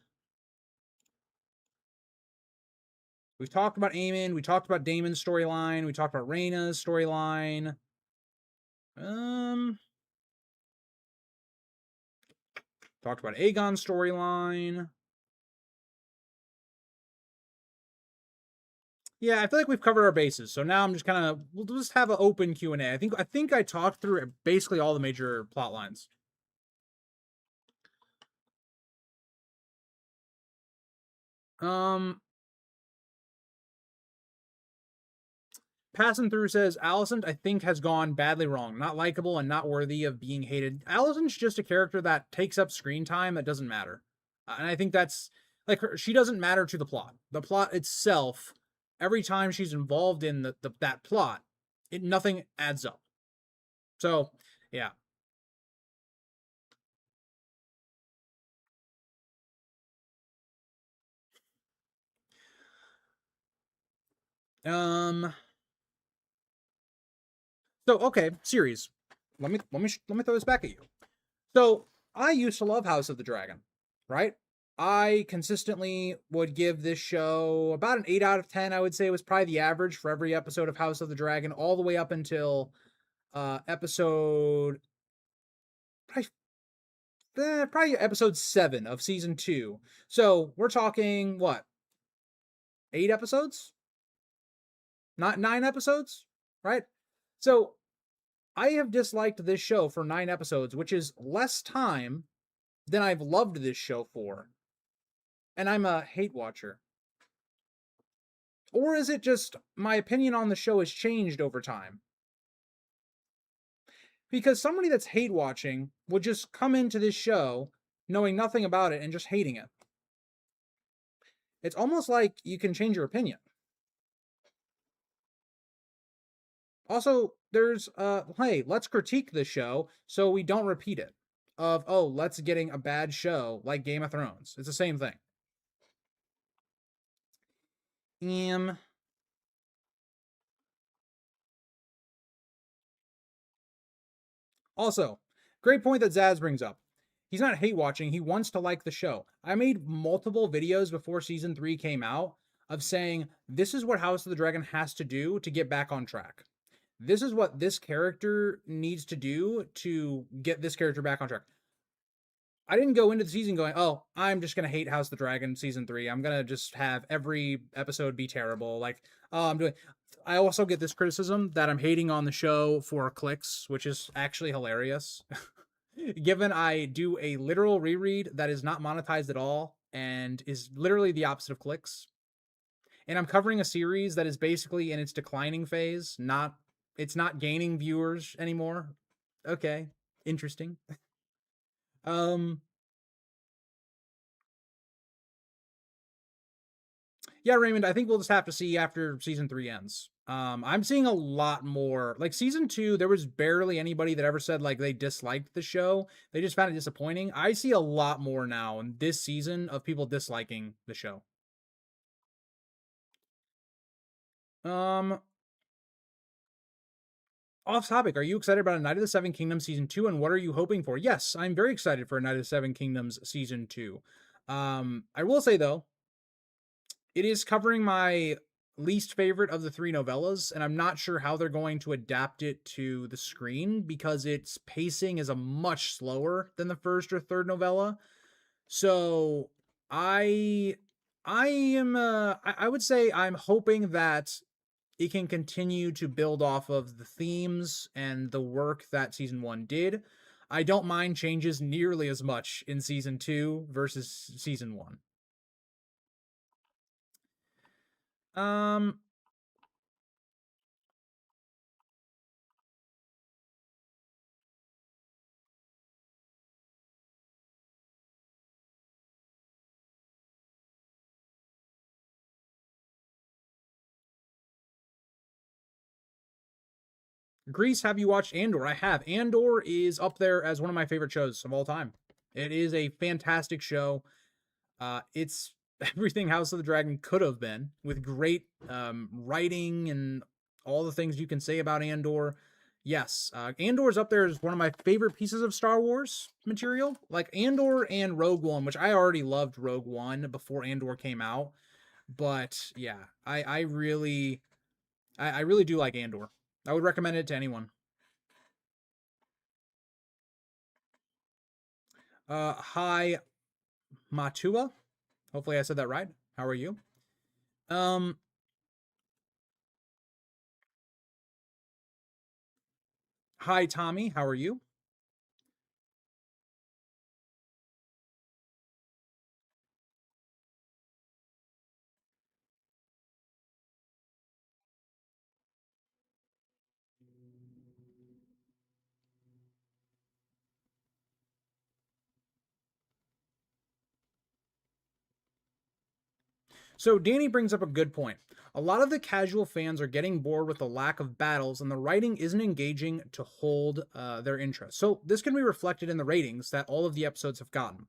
talked about Aemon. We talked about Daemon's storyline. We talked about Rhaena's storyline. Talked about Aegon's storyline. Yeah, I feel like we've covered our bases. So now I'm just kind of we'll just have an open Q&A. I think I talked through basically all the major plot lines. Passing through says Alicent, I think, has gone badly wrong. Not likable and not worthy of being hated. Alicent's just a character that takes up screen time that doesn't matter. And I think that's like she doesn't matter to the plot. The plot itself, every time she's involved in that plot, nothing adds up. So, yeah. Um so okay, series. Let me throw this back at you. So, I used to love House of the Dragon, right? I consistently would give this show about an 8 out of 10. I would say it was probably the average for every episode of House of the Dragon, all the way up until episode probably probably episode 7 of season 2. So we're talking what, 8 episodes? Not 9 episodes, right? So I have disliked this show for 9 episodes, which is less time than I've loved this show for. And I'm a hate watcher. Or is it just my opinion on the show has changed over time? Because somebody that's hate watching would just come into this show knowing nothing about it and just hating it. It's almost like you can change your opinion. Also, there's hey, let's critique the show so we don't repeat it. Of oh, let's getting a bad show like Game of Thrones. It's the same thing. Also, great point that Zaz brings up. He's not hate watching, he wants to like the show. I made multiple videos before season 3 came out of saying this is what House of the Dragon has to do to get back on track. This is what this character needs to do to get this character back on track. I didn't go into the season going, oh, I'm just going to hate House of the Dragon season 3. I'm going to just have every episode be terrible. Like, oh, I'm doing. I also get this criticism that I'm hating on the show for clicks, which is actually hilarious. Given I do a literal reread that is not monetized at all and is literally the opposite of clicks. And I'm covering a series that is basically in its declining phase, it's not gaining viewers anymore. Okay, interesting. Yeah, Raymond, I think we'll just have to see after season 3 ends. I'm seeing a lot more. Like season 2, there was barely anybody that ever said like they disliked the show. They just found it disappointing. I see a lot more now in this season of people disliking the show. Off topic, are you excited about A Night of the Seven Kingdoms season 2 and what are you hoping for? Yes, I'm very excited for A Night of the Seven Kingdoms season 2. I will say though, it is covering my least favorite of the 3 novellas, and I'm not sure how they're going to adapt it to the screen because its pacing is a much slower than the first or third novella. So I would say I'm hoping that it can continue to build off of the themes and the work that season 1 did. I don't mind changes nearly as much in season 2 versus season 1. Grease, have you watched Andor? I have. Andor is up there as one of my favorite shows of all time. It is a fantastic show. It's everything House of the Dragon could have been, with great writing and all the things you can say about Andor. Yes, Andor is up there as one of my favorite pieces of Star Wars material. Like Andor and Rogue One, which I already loved Rogue One before Andor came out. But yeah, I really do like Andor. I would recommend it to anyone. Hi, Matua. Hopefully I said that right. How are you? Um, Hi, Tommy. How are you? So Danny brings up a good point. A lot of the casual fans are getting bored with the lack of battles, and the writing isn't engaging to hold their interest. So this can be reflected in the ratings that all of the episodes have gotten.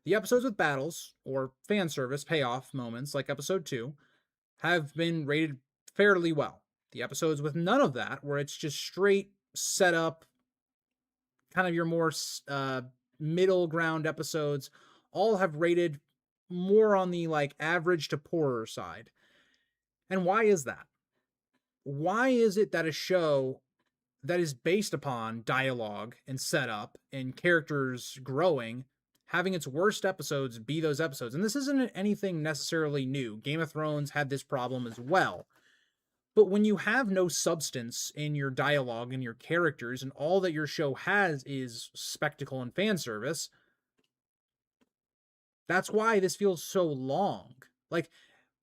The episodes with battles or fan service payoff moments, like episode 2, have been rated fairly well. The episodes with none of that, where it's just straight setup, kind of your more middle ground episodes, all have rated more on the like average to poorer side. And why is that? Why is it that a show that is based upon dialogue and setup and characters growing, having its worst episodes be those episodes. And this isn't anything necessarily new. Game of Thrones had this problem as well. But when you have no substance in your dialogue and your characters, and all that your show has is spectacle and fan service, that's why this feels so long. Like,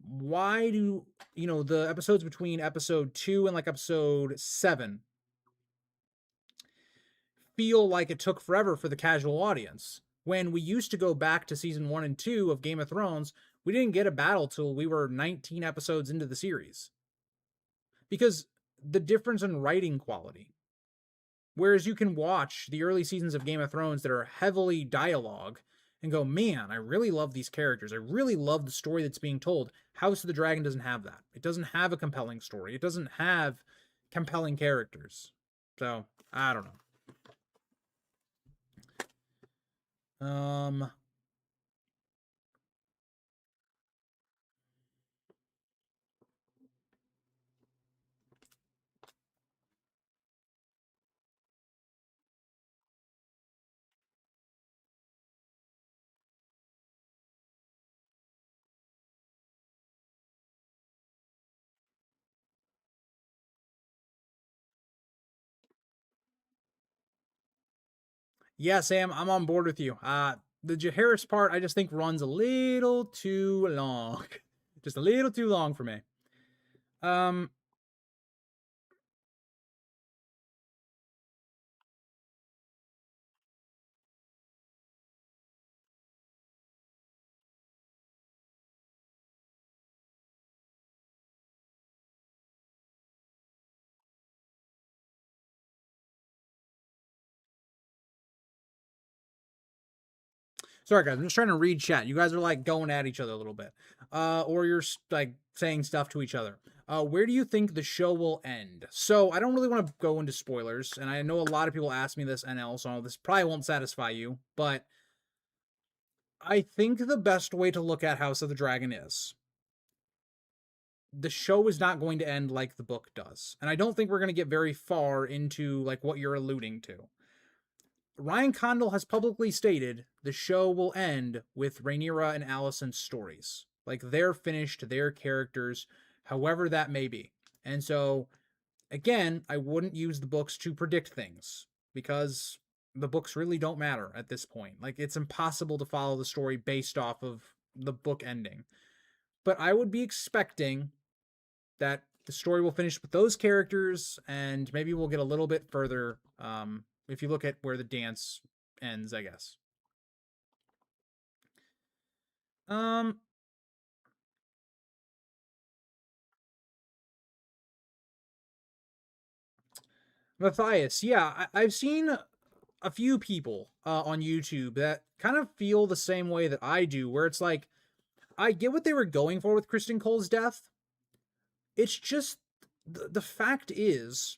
why do, the episodes between episode 2 and like episode 7 feel like it took forever for the casual audience? When we used to go back to season 1 and 2 of Game of Thrones, we didn't get a battle till we were 19 episodes into the series. Because the difference in writing quality. Whereas you can watch the early seasons of Game of Thrones that are heavily dialogue and go, man, I really love these characters. I really love the story that's being told. House of the Dragon doesn't have that. It doesn't have a compelling story. It doesn't have compelling characters. So, I don't know. Yeah, Sam, I'm on board with you. The Jaehaerys part, I just think runs a little too long. Just a little too long for me. Sorry, guys. I'm just trying to read chat. You guys are like going at each other a little bit, or you're like saying stuff to each other. Where do you think the show will end? So I don't really want to go into spoilers, and I know a lot of people ask me this, NL, so this probably won't satisfy you, but I think the best way to look at House of the Dragon is the show is not going to end like the book does, and I don't think we're going to get very far into like what you're alluding to. Ryan Condal has publicly stated the show will end with Rhaenyra and Alicent's stories. Like they're finished, their characters, however that may be. And so, again, I wouldn't use the books to predict things because the books really don't matter at this point. Like it's impossible to follow the story based off of the book ending. But I would be expecting that the story will finish with those characters and maybe we'll get a little bit further if you look at where the dance ends, I guess. Matthias, yeah, I've seen a few people on YouTube that kind of feel the same way that I do, where it's like, I get what they were going for with Criston Cole's death. It's just, the fact is,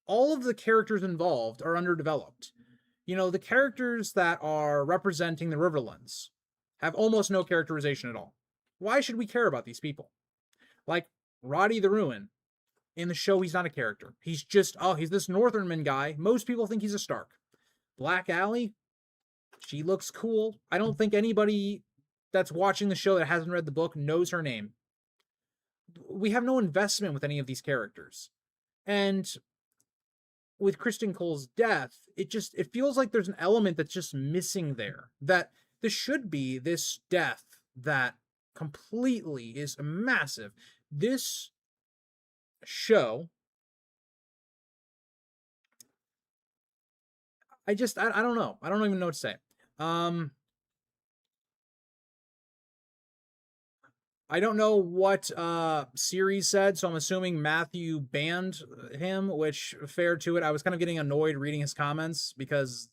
all of the characters involved are underdeveloped. The characters that are representing the Riverlands have almost no characterization at all. Why should we care about these people? Like Roddy the Ruin. In the show, he's not a character. He's just, he's this Northernman guy. Most people think he's a Stark. Black Aly, she looks cool. I don't think anybody that's watching the show that hasn't read the book knows her name. We have no investment with any of these characters. And with Criston Cole's death, it feels like there's an element that's just missing there. That this should be this death that completely is massive. This show, I don't know. I don't even know what to say. I don't know what series said, so I'm assuming Matthew banned him, which, fair to it. I was kind of getting annoyed reading his comments because,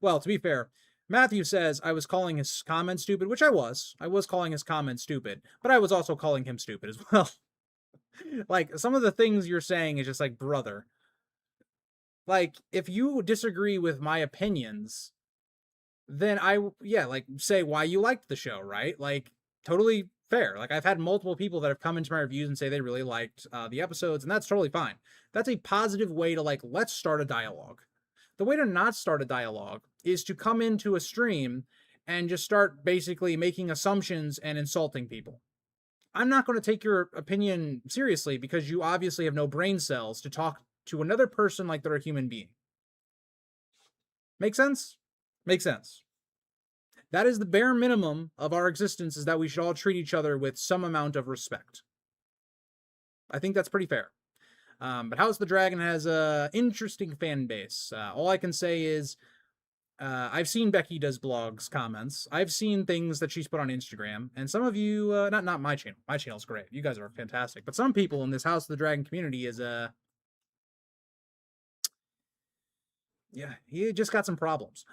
well, to be fair, Matthew says I was calling his comments stupid, which I was. I was calling his comments stupid, but I was also calling him stupid as well. Like, some of the things you're saying is just like, brother. Like, if you disagree with my opinions, then like, say why you liked the show, right? Like, totally fair. Like, I've had multiple people that have come into my reviews and say they really liked the episodes, and that's totally fine. That's a positive way to, like, let's start a dialogue. The way to not start a dialogue is to come into a stream and just start basically making assumptions and insulting people. I'm not going to take your opinion seriously because you obviously have no brain cells to talk to another person like they're a human being. Make sense? Makes sense. That is the bare minimum of our existence, is that we should all treat each other with some amount of respect. I think that's pretty fair. But House of the Dragon has a interesting fan base. All I can say is I've seen Becky Does Blogs comments. I've seen things that she's put on Instagram. And some of you, not my channel. My channel's great. You guys are fantastic. But some people in this House of the Dragon community is, yeah, he just got some problems.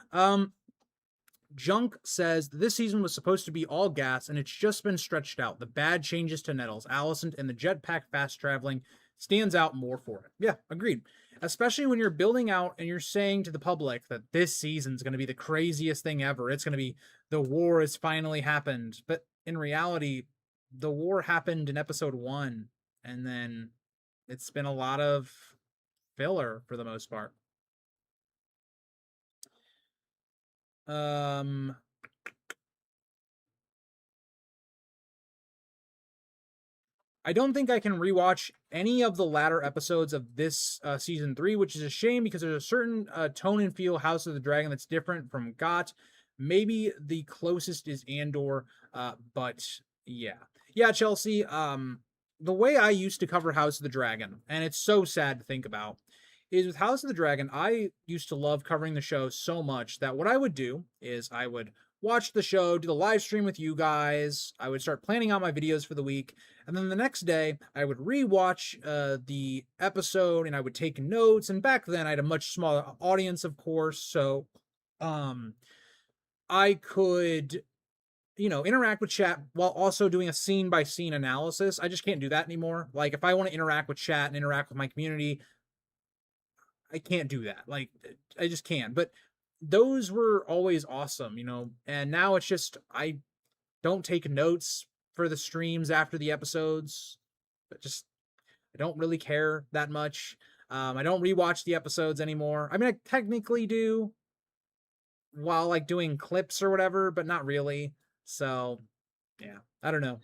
Junk says this season was supposed to be all gas and it's just been stretched out. The bad changes to Nettles, Alicent, and the jetpack fast traveling stands out more for it. Yeah, agreed. Especially when you're building out and you're saying to the public that this season's going to be the craziest thing ever. It's going to be the war has finally happened. But in reality, the war happened in episode 1, and then it's been a lot of filler for the most part. I don't think I can rewatch any of the latter episodes of this season 3, which is a shame because there's a certain tone and feel House of the Dragon that's different from GOT. Maybe the closest is Andor, but yeah, Chelsea. The way I used to cover House of the Dragon, and it's so sad to think about, is with House of the Dragon, I used to love covering the show so much that what I would do is I would watch the show, do the live stream with you guys. I would start planning out my videos for the week. And then the next day, I would rewatch the episode and I would take notes. And back then, I had a much smaller audience, of course. So I could, interact with chat while also doing a scene by scene analysis. I just can't do that anymore. Like, if I want to interact with chat and interact with my community, I can't do that. Like, I just can't. But those were always awesome, and now it's just, I don't take notes for the streams after the episodes. I don't really care that much. I don't rewatch the episodes anymore. I mean, I technically do while like doing clips or whatever, but not really. So yeah, I don't know.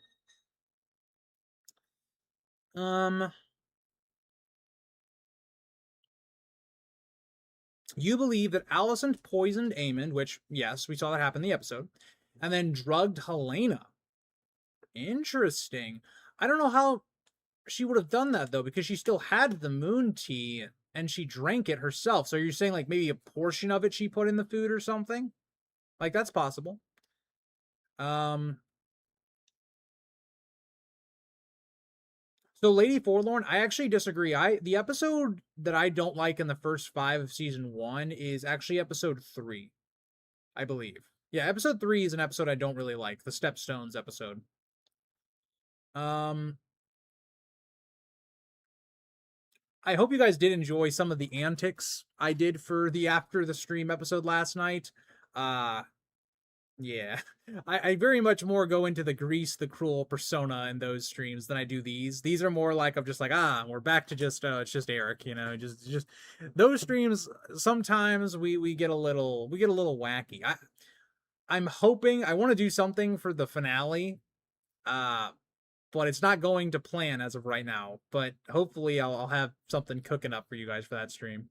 You believe that Alicent poisoned Aemond, which, yes, we saw that happen in the episode, and then drugged Helaena. Interesting. I don't know how she would have done that, though, because she still had the moon tea, and she drank it herself. So you're saying, like, maybe a portion of it she put in the food or something? Like, that's possible. So Lady Forlorn, I actually disagree. The episode that I don't like in the first 5 of season 1 is actually episode 3, I believe. Yeah, episode 3 is an episode I don't really like, the Stepstones episode. I hope you guys did enjoy some of the antics I did for the after the stream episode last night. Yeah, I very much more go into the Grease the Cruel persona in those streams than I do these. These are more like, I'm just like, we're back to just it's just Eric, just those streams. Sometimes we get a little wacky. I'm hoping I want to do something for the finale, but it's not going to plan as of right now. But hopefully I'll have something cooking up for you guys for that stream.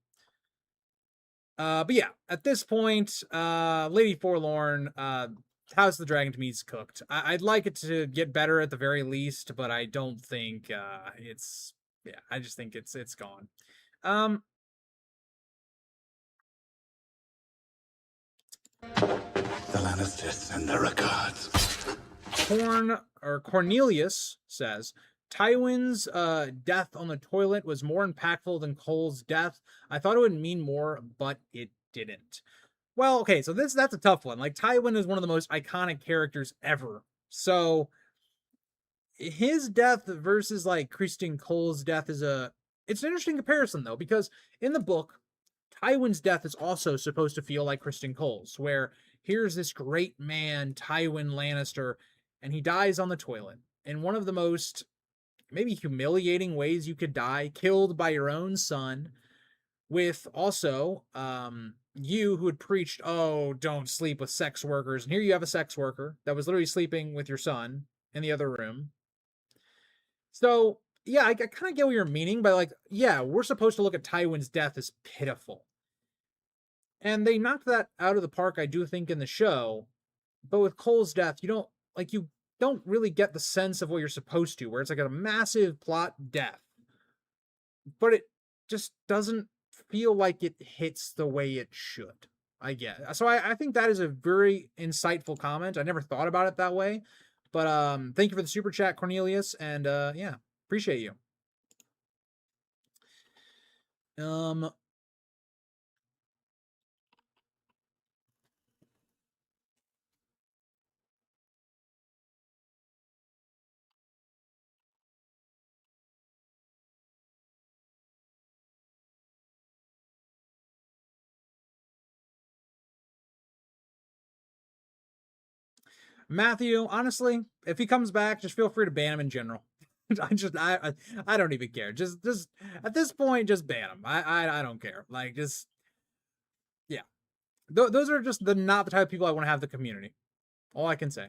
But yeah, at this point, Lady Forlorn, House of the Dragon to me is cooked. I'd like it to get better at the very least, but I don't think it's. Yeah, I just think it's gone. The Lannisters send their regards. Cornelius says, Tywin's death on the toilet was more impactful than Cole's death. I thought it would mean more, but it didn't. Well, okay, so that's a tough one. Like, Tywin is one of the most iconic characters ever. So his death versus like Criston Cole's death it's an interesting comparison though, because in the book, Tywin's death is also supposed to feel like Criston Cole's, where here's this great man, Tywin Lannister. and he dies on the toilet in one of the most maybe humiliating ways you could die, killed by your own son, with also you who had preached, oh, don't sleep with sex workers, and here you have a sex worker that was literally sleeping with your son in the other room. So yeah, I kind of get what you're meaning, but like, yeah, we're supposed to look at Tywin's death as pitiful, and they knocked that out of the park, I do think, in the show. But with Cole's death, you don't really get the sense of what you're supposed to, where it's like a massive plot death, but it just doesn't feel like it hits the way it should. I get. So I think that is a very insightful comment. I never thought about it that way. But thank you for the super chat, Cornelius, and yeah, appreciate you. Matthew, honestly, if he comes back, just feel free to ban him in general. I don't even care. Just at this point, just ban him. I don't care. Like, just yeah. Those are just not the type of people I want to have the community. All I can say.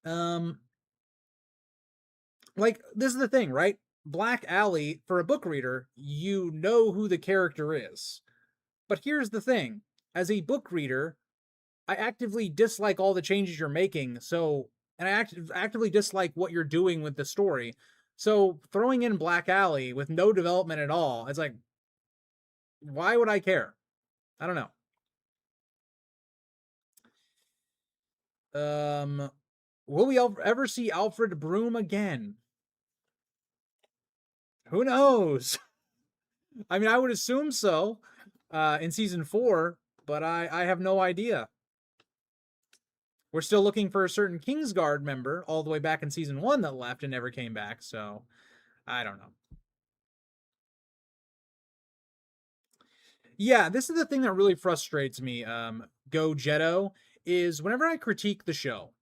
Like, this is the thing, right? Black Alley, for a book reader, you know who the character is. But here's the thing: as a book reader, I actively dislike all the changes you're making. So, and I actively dislike what you're doing with the story. So, throwing in Black Alley with no development at all, it's like, why would I care? I don't know. Will we ever see Alfred Broom again? Who knows? I mean, I would assume so in season 4, but I have no idea. We're still looking for a certain Kingsguard member all the way back in season 1 that left and never came back, so I don't know. Yeah, this is the thing that really frustrates me, Go Jetto, is whenever I critique the show,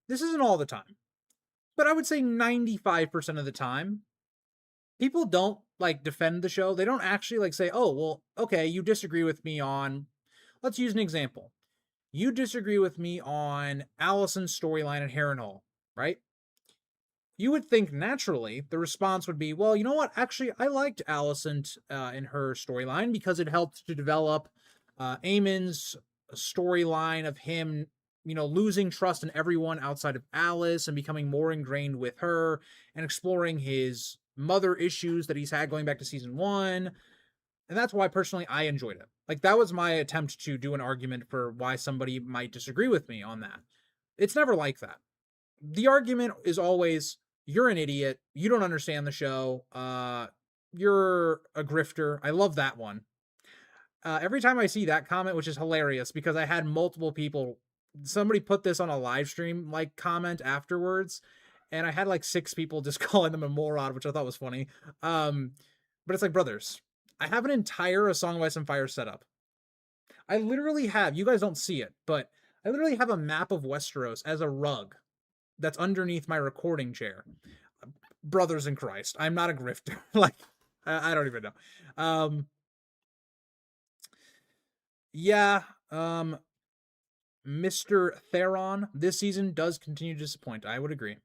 this isn't all the time, but I would say 95% of the time, people don't like defend the show. They don't actually like say, oh, well, okay, you disagree with me on, let's use an example. You disagree with me on Alicent's storyline at Harrenhal, right? You would think naturally the response would be, well, you know what? Actually, I liked Alicent in her storyline because it helped to develop Aemon's storyline of him, losing trust in everyone outside of Alice and becoming more ingrained with her and exploring his mother issues that he's had going back to season 1. And that's why personally I enjoyed it. Like, that was my attempt to do an argument for why somebody might disagree with me on that. It's never like that. The argument is always, you're an idiot, you don't understand the show, you're a grifter. I love that one. Every time I see that comment, which is hilarious because I had multiple people, somebody put this on a live stream like comment afterwards, and I had like 6 people just calling them a moron, which I thought was funny. But it's like, brothers, I have an entire A Song of Ice and Fire setup. I literally have, you guys don't see it, but I literally have a map of Westeros as a rug that's underneath my recording chair. Brothers in Christ, I'm not a grifter. Like, I don't even know. Yeah, Mr. Theron this season does continue to disappoint. I would agree.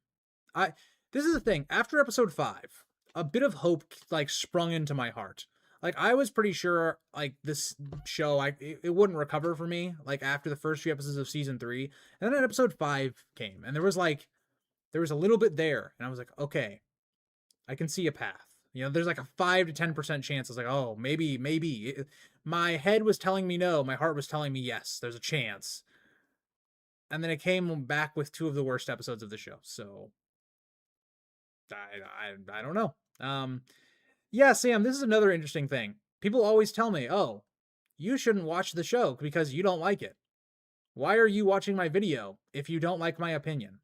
This is the thing. After episode 5, a bit of hope like sprung into my heart. Like, I was pretty sure like this show, it wouldn't recover for me like after the first few episodes of season 3, and then episode 5 came, and there was a little bit there, and I was like, okay, I can see a path. There's like a 5 to 10% chance. I was like, oh, maybe. My head was telling me no. My heart was telling me yes. There's a chance. And then it came back with 2 of the worst episodes of the show. So I don't know. Yeah, Sam, this is another interesting thing. People always tell me, oh, you shouldn't watch the show because you don't like it. Why are you watching my video if you don't like my opinion?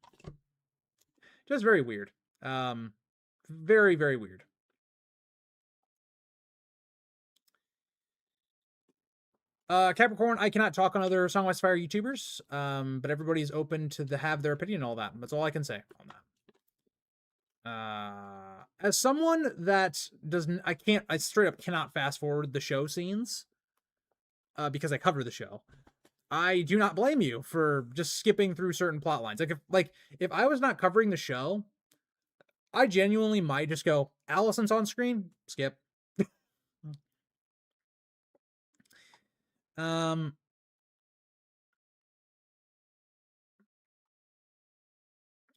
Just very weird. Very, very weird. Capricorn, I cannot talk on other Song West Fire YouTubers, but everybody's open to have their opinion and all that. That's all I can say on that. As someone that doesn't, I straight up cannot fast forward the show scenes, because I cover the show. I do not blame you for just skipping through certain plot lines. If I was not covering the show, I genuinely might just go, Allison's on screen, skip.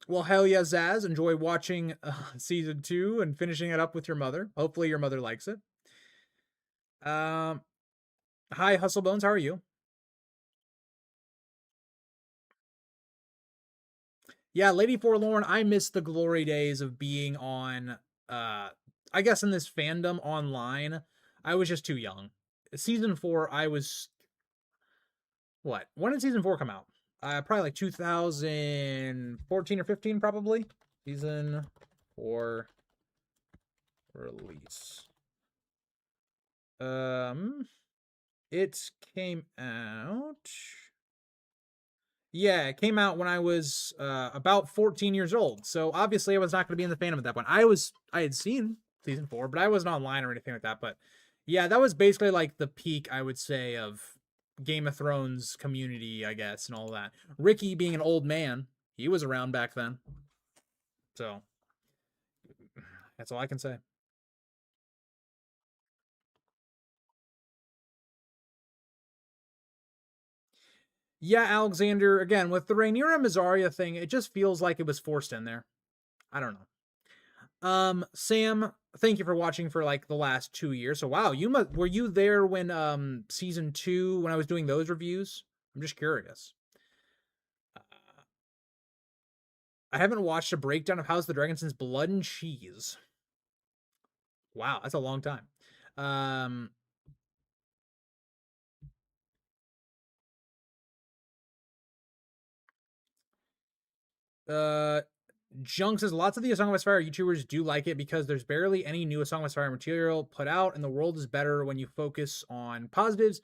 Well, hell yeah, Zaz. Enjoy watching season 2 and finishing it up with your mother. Hopefully your mother likes it. Hi, Hustlebones. How are you? Yeah, Lady Forlorn, I miss the glory days of being on, I guess in this fandom online. I was just too young. Season 4, I was, what? When did season 4 come out? Probably like 2014 or 15, probably. Season 4 release. It came out. Yeah, it came out when I was about 14 years old. So obviously I was not going to be in the fandom at that point. I had seen season 4, but I wasn't online or anything like that. But yeah, that was basically like the peak, I would say, of Game of Thrones community, I guess, and all that. Ricky being an old man, he was around back then. So that's all I can say. Yeah, Alexander, again, with the Rhaenyra Mysaria thing, it just feels like it was forced in there. I don't know. Sam, thank you for watching for like the last 2 years. So wow, were you there when season 2 when I was doing those reviews? I'm just curious. I haven't watched a breakdown of House of the Dragon since Blood and Cheese. Wow, that's a long time. Junk says lots of the A Song of Ice Fire YouTubers do like it because there's barely any new A Song of Ice Fire material put out, and the world is better when you focus on positives,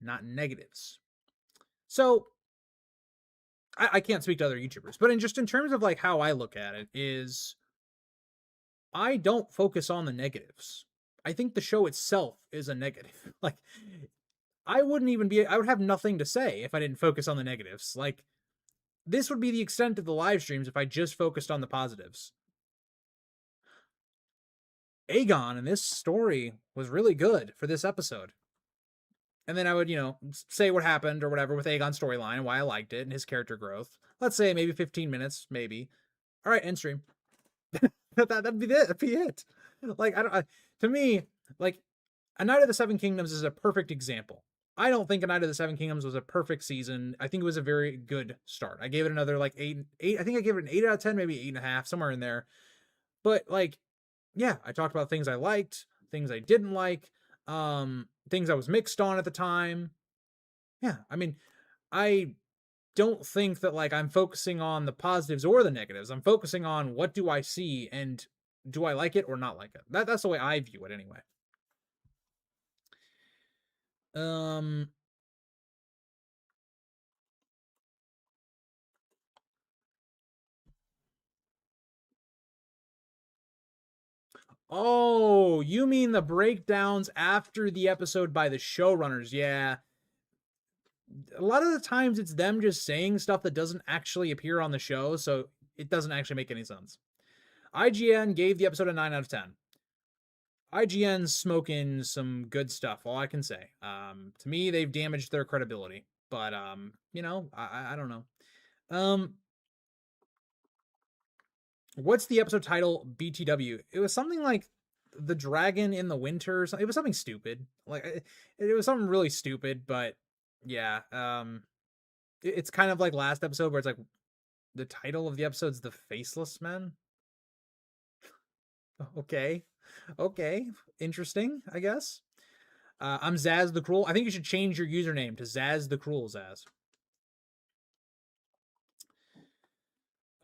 not negatives. So I can't speak to other YouTubers, but in terms of like how I look at it is I don't focus on the negatives. I think the show itself is a negative. Like I would have nothing to say if I didn't focus on the negatives. Like this would be the extent of the live streams if I just focused on the positives. Aegon in this story was really good for this episode. And then I would, say what happened or whatever with Aegon's storyline and why I liked it and his character growth. Let's say maybe 15 minutes, maybe. All right, end stream. That'd be it. That'd be it. Like to me, like A Knight of the Seven Kingdoms is a perfect example. I don't think A Knight of the Seven Kingdoms was a perfect season. I think it was a very good start. I gave it another like 8. I think I gave it an 8 out of 10, maybe 8.5, somewhere in there. But like, yeah, I talked about things I liked, things I didn't like, things I was mixed on at the time. Yeah, I mean, I don't think that like I'm focusing on the positives or the negatives. I'm focusing on what do I see and do I like it or not like it. That's the way I view it anyway. Oh, you mean the breakdowns after the episode by the showrunners? Yeah. A lot of the times it's them just saying stuff that doesn't actually appear on the show, so it doesn't actually make any sense. IGN gave the episode a 9 out of 10. IGN's smoking some good stuff, all I can say. To me, they've damaged their credibility. But I don't know. What's the episode title? BTW. It was something like The Dragon in the Winter. It was something stupid. Like it was something really stupid, but yeah. It's kind of like last episode where it's like the title of the episode's The Faceless Men. Okay. Interesting, I guess. I'm Zaz the Cruel. I think you should change your username to Zaz the Cruel Zaz.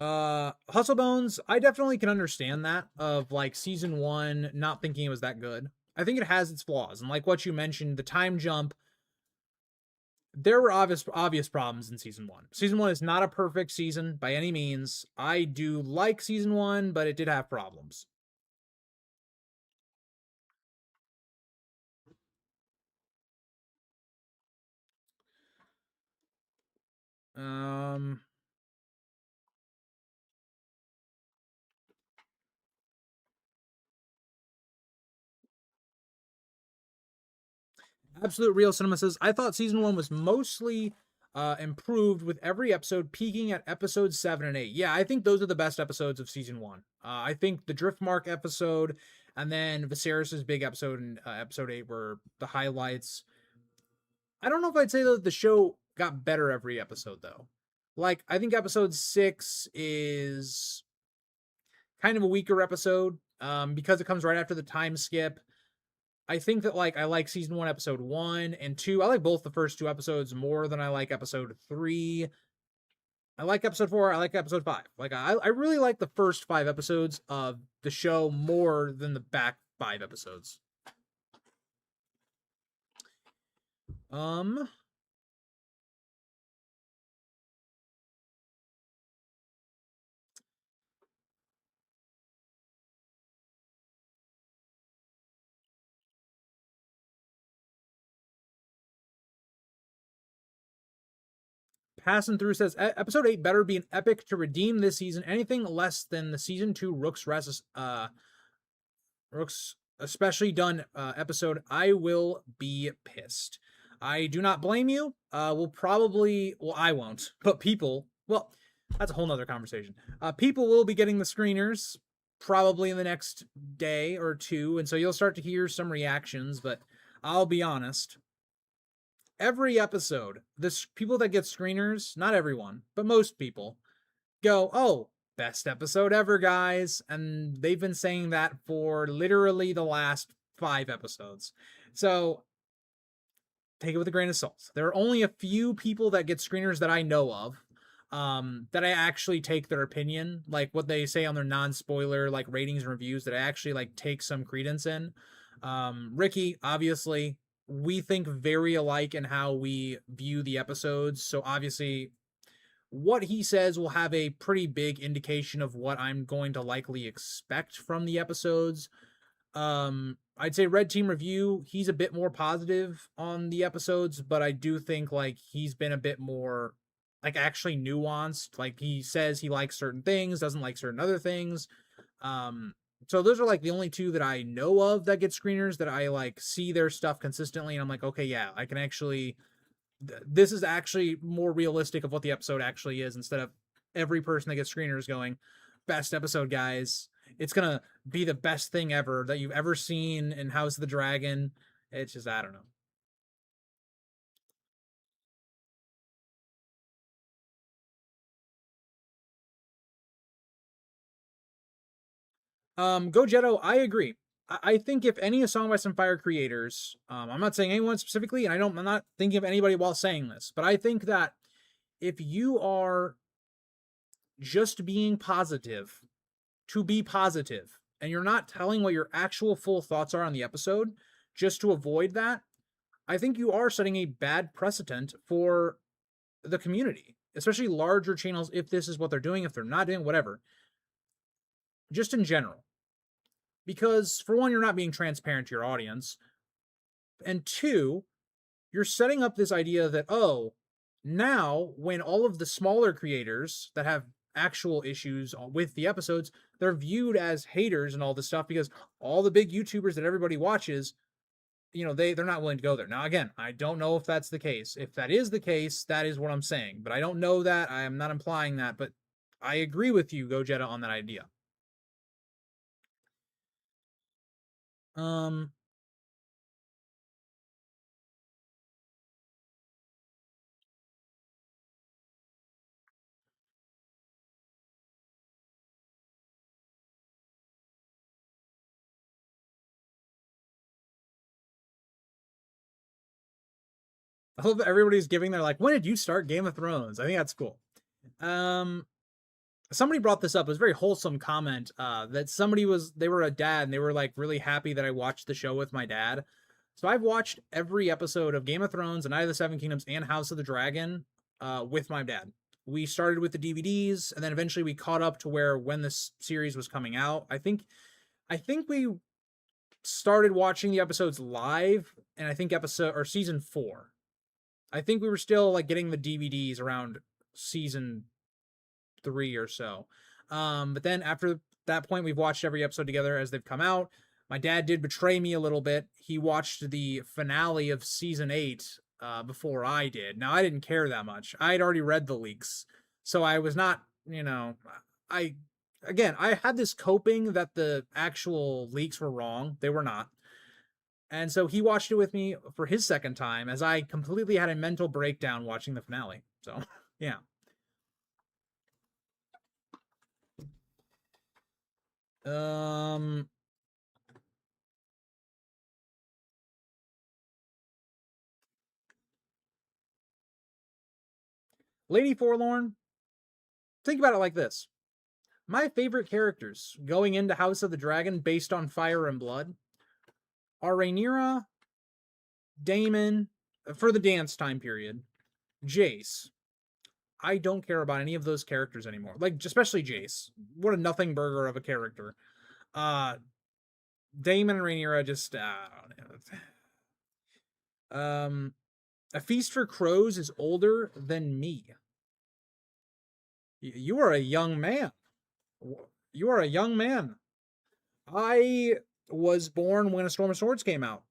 Hustlebones, I definitely can understand that of like season 1 not thinking it was that good. I think it has its flaws, and like what you mentioned, the time jump There were obvious problems in season one. Season one is not a perfect season by any means. I do like season one, but it did have problems. Um, Absolute Real Cinema says, I thought season one was mostly improved with every episode peaking at episodes 7 and 8. Yeah, I think those are the best episodes of season one. I think the Driftmark episode and then Viserys' big episode in episode 8 were the highlights. I don't know if I'd say that the show got better every episode, though. Like, I think episode 6 is kind of a weaker episode because it comes right after the time skip. I think that I like season one, episode 1 and 2. I like both the first two episodes more than I like episode 3. I like episode 4. I like episode 5. I really like the first 5 episodes of the show more than the back 5 episodes. Um, Passing through says episode 8 better be an epic to redeem this season. Anything less than the season 2 Rook's especially done episode, I will be pissed. I do not blame you. We'll probably, well, I won't, but people, well, that's a whole nother conversation. People will be getting the screeners probably in the next day or two, and so you'll start to hear some reactions, but I'll be honest. Every episode, the people that get screeners, not everyone, but most people, go, oh, best episode ever, guys. And they've been saying that for literally the last 5 episodes. So take it with a grain of salt. There are only a few people that get screeners that I know of that I actually take their opinion, like what they say on their non-spoiler like ratings and reviews, that I actually like take some credence in. Ricky, obviously, we think very alike in how we view the episodes. So obviously, what he says will have a pretty big indication of what I'm going to likely expect from the episodes. I'd say Red Team Review, he's a bit more positive on the episodes, but I do think like he's been a bit more like actually nuanced. Like he says he likes certain things, doesn't like certain other things. So those are like the only two that I know of that get screeners that I like see their stuff consistently and I'm like, okay, yeah, I can actually this is actually more realistic of what the episode actually is instead of every person that gets screeners going, best episode, guys. It's gonna be the best thing ever that you've ever seen in House of the Dragon. It's just, I don't know. Go Jetto, I agree. I think if any of Song of Ice and Fire creators, I'm not saying anyone specifically, and I'm not thinking of anybody while saying this, but I think that if you are just being positive to be positive and you're not telling what your actual full thoughts are on the episode just to avoid that, I think you are setting a bad precedent for the community, especially larger channels if this is what they're doing, if they're not doing whatever. Just in general. Because for one, you're not being transparent to your audience. And two, you're setting up this idea that, oh, now when all of the smaller creators that have actual issues with the episodes, they're viewed as haters and all this stuff because all the big YouTubers that everybody watches, they're not willing to go there. Now, again, I don't know if that's the case. If that is the case, that is what I'm saying. But I don't know that. I am not implying that. But I agree with you, Gojetta, on that idea. Um, I hope that everybody's giving their like, when did you start Game of Thrones? I think that's cool. Um, Somebody brought this up. It was a very wholesome comment. That they were a dad and they were like really happy that I watched the show with my dad. So I've watched every episode of Game of Thrones and Night of the Seven Kingdoms and House of the Dragon with my dad. We started with the DVDs, and then eventually we caught up to where when this series was coming out. I think we started watching the episodes live, and I think episode or season 4. I think we were still like getting the DVDs around season 3 or so. But then after that point, we've watched every episode together as they've come out. My dad did betray me a little bit. He watched the finale of season 8 before I did. Now, I didn't care that much. I had already read the leaks. So I was not, I, again, I had this coping that the actual leaks were wrong. They were not. And so he watched it with me for his second time as I completely had a mental breakdown watching the finale. So, yeah. Um, Lady Forlorn, think about it like this. My favorite characters going into House of the Dragon based on Fire and Blood are Rhaenyra, Daemon, for the dance time period, Jace. I don't care about any of those characters anymore. Like, especially Jace. What a nothing burger of a character. Daemon and Rhaenyra just, A Feast for Crows is older than me. You are a young man. You are a young man. I was born when A Storm of Swords came out.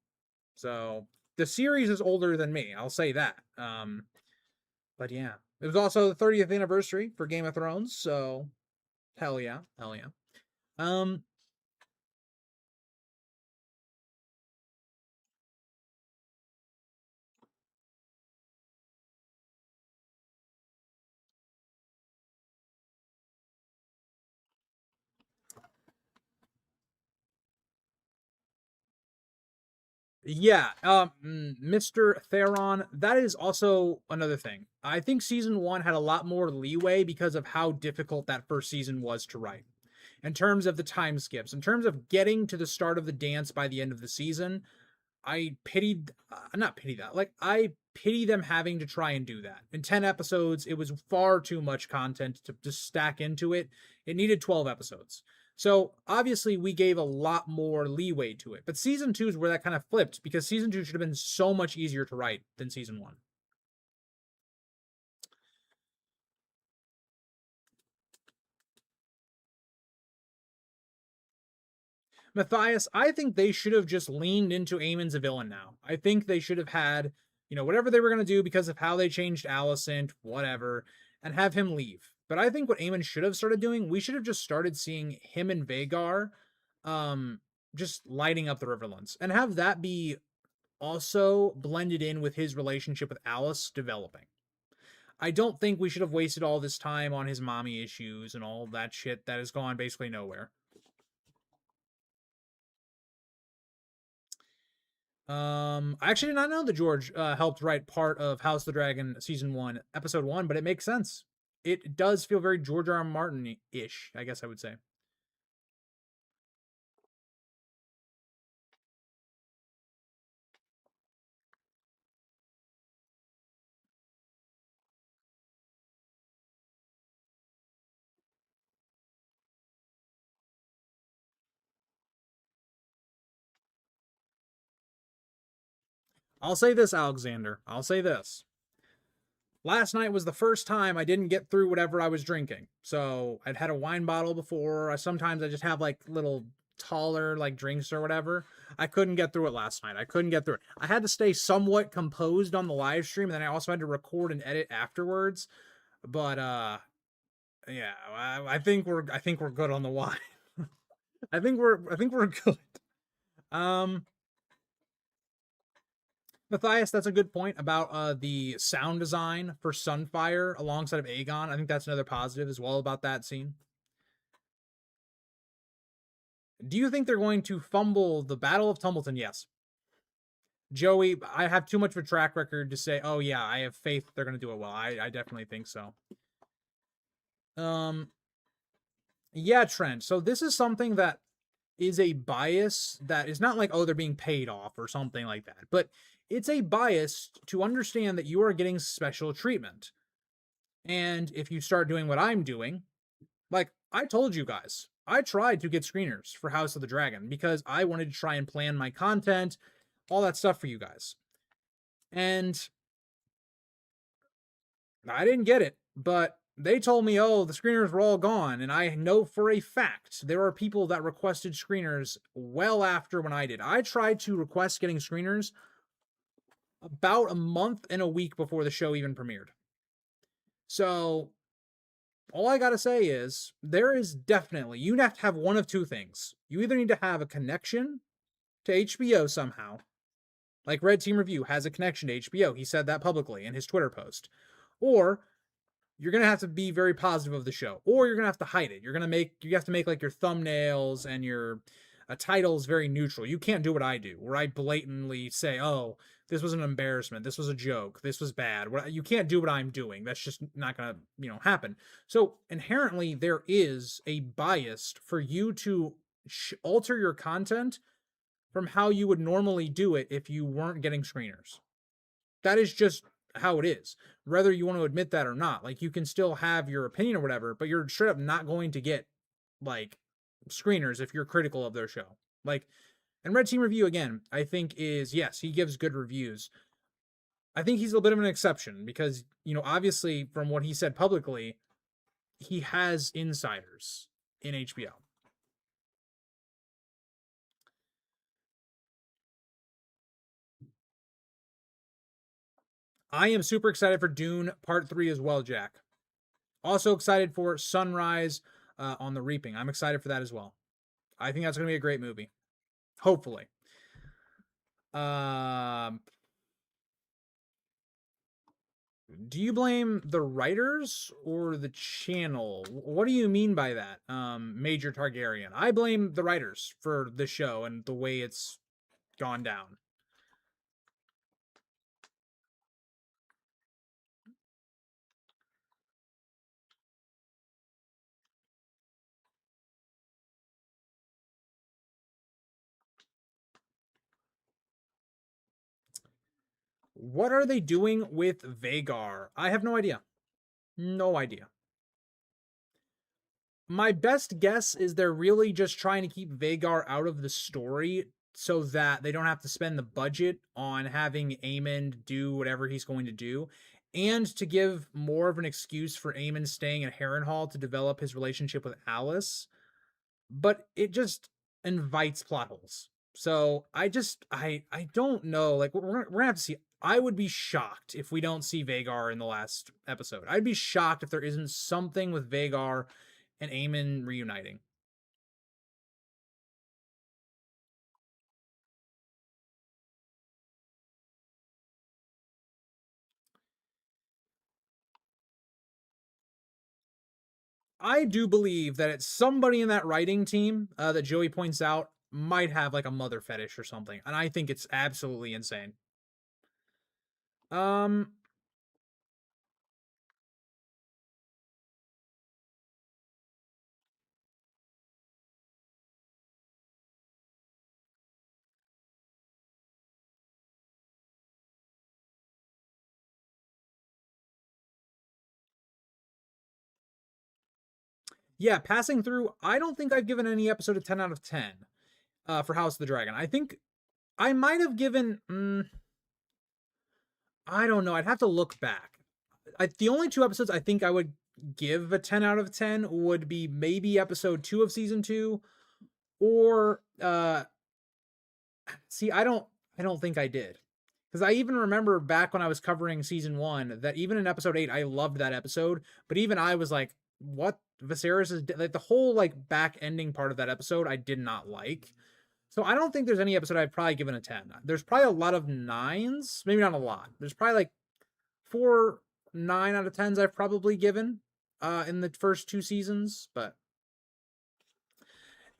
So the series is older than me. I'll say that. But yeah, it was also the 30th anniversary for Game of Thrones. So hell yeah, hell yeah. Yeah, Mr. Theron, that is also another thing. I think season 1 had a lot more leeway because of how difficult that first season was to write. In terms of the time skips, in terms of getting to the start of the dance by the end of the season, I pitied, not pity that, like, I pity them having to try and do that. In 10 episodes, it was far too much content to stack into it. It needed 12 episodes. So obviously, we gave a lot more leeway to it. But season 2 is where that kind of flipped because season 2 should have been so much easier to write than season 1. Matthias, I think they should have just leaned into Aemon's a villain now. I think they should have had, whatever they were going to do because of how they changed Alicent, whatever, and have him leave. But I think what Aemon should have started doing, we should have just started seeing him and Vhagar just lighting up the Riverlands and have that be also blended in with his relationship with Alice developing. I don't think we should have wasted all this time on his mommy issues and all that shit that has gone basically nowhere. I actually did not know that George helped write part of House of the Dragon season 1, episode 1, but it makes sense. It does feel very George R. R. Martin-ish, I guess I would say. I'll say this, Alexander. I'll say this. Last night was the first time I didn't get through whatever I was drinking. So I'd had a wine bottle before. Sometimes I just have like little taller like drinks or whatever. I couldn't get through it last night. I couldn't get through it. I had to stay somewhat composed on the live stream, and then I also had to record and edit afterwards. But yeah, I think we're good on the wine. I think we're good. Um Matthias, that's a good point about the sound design for Sunfire alongside of Aegon. I think that's another positive as well about that scene. Do you think they're going to fumble the Battle of Tumbleton? Yes. Joey, I have too much of a track record to say, oh yeah, I have faith they're going to do it well. I definitely think so. Yeah, Trent. So this is something that is a bias that is not like, oh, they're being paid off or something like that, but it's a bias to understand that you are getting special treatment. And if you start doing what I'm doing, like I told you guys, I tried to get screeners for House of the Dragon because I wanted to try and plan my content, all that stuff for you guys. And I didn't get it, but they told me, oh, the screeners were all gone. And I know for a fact there are people that requested screeners well after when I did. I tried to request getting screeners about a month and a week before the show even premiered. So all I gotta say is there is definitely, you have to have one of two things. You either need to have a connection to HBO somehow, like Red Team Review has a connection to HBO. He said that publicly in his Twitter post. Or you're gonna have to be very positive of the show, or you're gonna have to hide it. You have to make like your thumbnails and your titles very neutral. You can't do what I do, where I blatantly say, "Oh, this was an embarrassment. This was a joke. This was bad." You can't do what I'm doing. That's just not gonna, happen. So inherently, there is a bias for you to alter your content from how you would normally do it if you weren't getting screeners. That is just how it is, whether you want to admit that or not. Like, you can still have your opinion or whatever, but you're straight up not going to get like screeners if you're critical of their show. Like, and Red Team Review, again, I think is, yes, he gives good reviews. I think he's a little bit of an exception because, obviously from what he said publicly, he has insiders in HBO. I am super excited for Dune Part 3 as well, Jack. Also excited for Sunrise on the Reaping. I'm excited for that as well. I think that's going to be a great movie. Hopefully. Do you blame the writers or the channel? What do you mean by that, Major Targaryen? I blame the writers for the show and the way it's gone down. What are they doing with Vhagar? I have no idea. No idea. My best guess is they're really just trying to keep Vhagar out of the story so that they don't have to spend the budget on having Aemond do whatever he's going to do, and to give more of an excuse for Aemond staying at Harrenhal to develop his relationship with Alis. But it just invites plot holes. So I don't know. Like, we're gonna have to see. I would be shocked if we don't see Vhagar in the last episode. I'd be shocked if there isn't something with Vhagar and Aemond reuniting. I do believe that it's somebody in that writing team that Joey points out might have like a mother fetish or something, and I think it's absolutely insane. Um, yeah, passing through. I don't think I've given any episode a 10 out of 10 for House of the Dragon. I think I might have given. I don't know. I'd have to look back. The only two episodes I think I would give a 10 out of 10 would be maybe episode 2 of season 2, or see, I don't think I did. Because I even remember back when I was covering season 1 that even in episode 8 I loved that episode, but even I was like, what? Viserys is like, the whole like back ending part of that episode I did not like. So I don't think there's any episode I've probably given a 10. There's probably a lot of 9s, maybe not a lot. There's probably like 4 9 out of 10s I've probably given in the first 2 seasons. But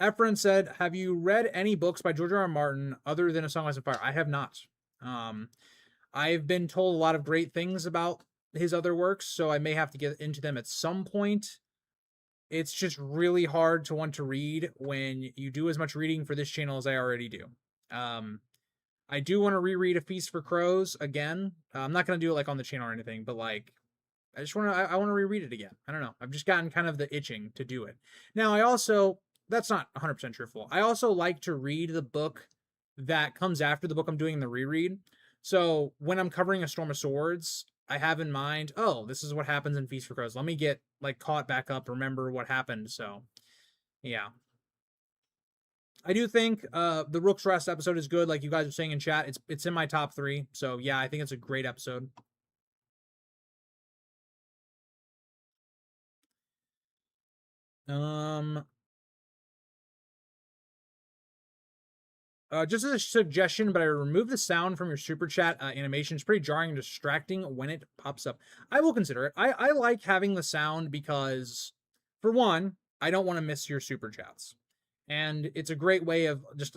Efren said, have you read any books by George R. R. Martin other than A Song of Ice and Fire? I have not. I've been told a lot of great things about his other works, so I may have to get into them at some point. it's just really hard to want to read when you do as much reading for this channel as I already do. I do want to reread A Feast for Crows again. I'm not going to do it like on the channel or anything, but like I just want to I want to reread it again. I don't know. I've just gotten kind of the itching to do it. Now, I also that's not 100% truthful. I also like to read the book that comes after the book I'm doing the reread. So, when I'm covering A Storm of Swords, I have in mind, oh, this is what happens in Feast for Crows. Let me get like caught back up, remember what happened. So, yeah. I do think the Rook's Rest episode is good, like you guys are saying in chat. It's in my top 3. So, yeah, I think it's a great episode. Just as a suggestion, but I remove the sound from your super chat animation. It's pretty jarring and distracting when it pops up. I will consider it. I like having the sound because, for one, I don't want to miss your super chats. And it's a great way of just,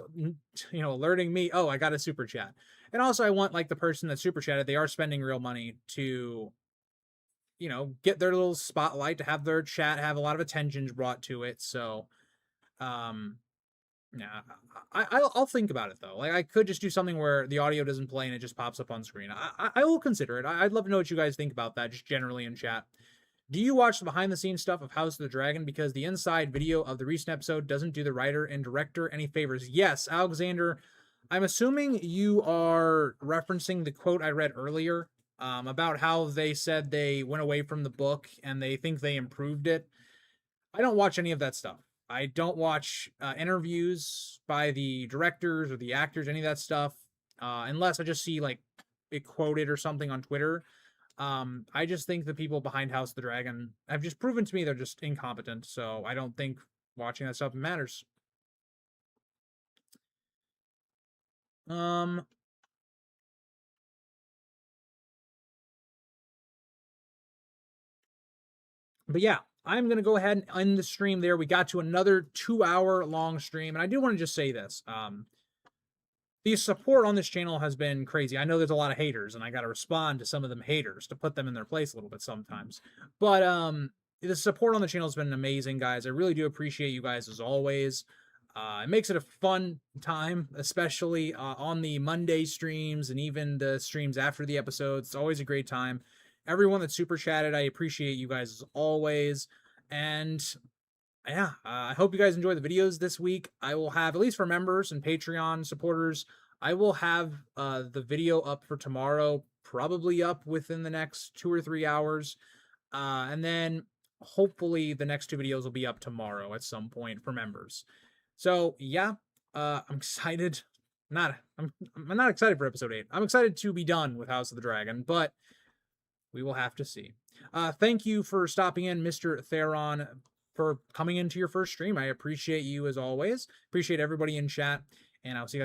alerting me, oh, I got a super chat. And also, I want, like, the person that super chatted, they are spending real money to, get their little spotlight, to have their chat have a lot of attention brought to it. So, yeah, I'll think about it though. Like I could just do something where the audio doesn't play and it just pops up on screen. I will consider it. I'd love to know what you guys think about that, just generally in chat. Do you watch the behind the scenes stuff of House of the Dragon? Because the inside video of the recent episode doesn't do the writer and director any favors. Yes, Alexander, I'm assuming you are referencing the quote I read earlier about how they said they went away from the book and they think they improved it. I don't watch any of that stuff. I don't watch interviews by the directors or the actors, any of that stuff, unless I just see like it quoted or something on Twitter. I just think the people behind House of the Dragon have just proven to me they're just incompetent. So I don't think watching that stuff matters. But yeah, I'm going to go ahead and end the stream there. We got to another 2-hour long stream. And I do want to just say this. The support on this channel has been crazy. I know there's a lot of haters, and I got to respond to some of them haters to put them in their place a little bit sometimes. But the support on the channel has been amazing, guys. I really do appreciate you guys as always. It makes it a fun time, especially on the Monday streams and even the streams after the episodes. It's always a great time. Everyone that super chatted, I appreciate you guys as always. And yeah, I hope you guys enjoy the videos this week. I will have, at least for members and Patreon supporters, I will have the video up for tomorrow, probably up within the next 2 or 3 hours. And then hopefully the next 2 videos will be up tomorrow at some point for members. So yeah, I'm excited. I'm not excited for episode 8. I'm excited to be done with House of the Dragon, but we will have to see. Thank you for stopping in, Mr. Theron, for coming into your first stream. I appreciate you as always. Appreciate everybody in chat, and I'll see you guys.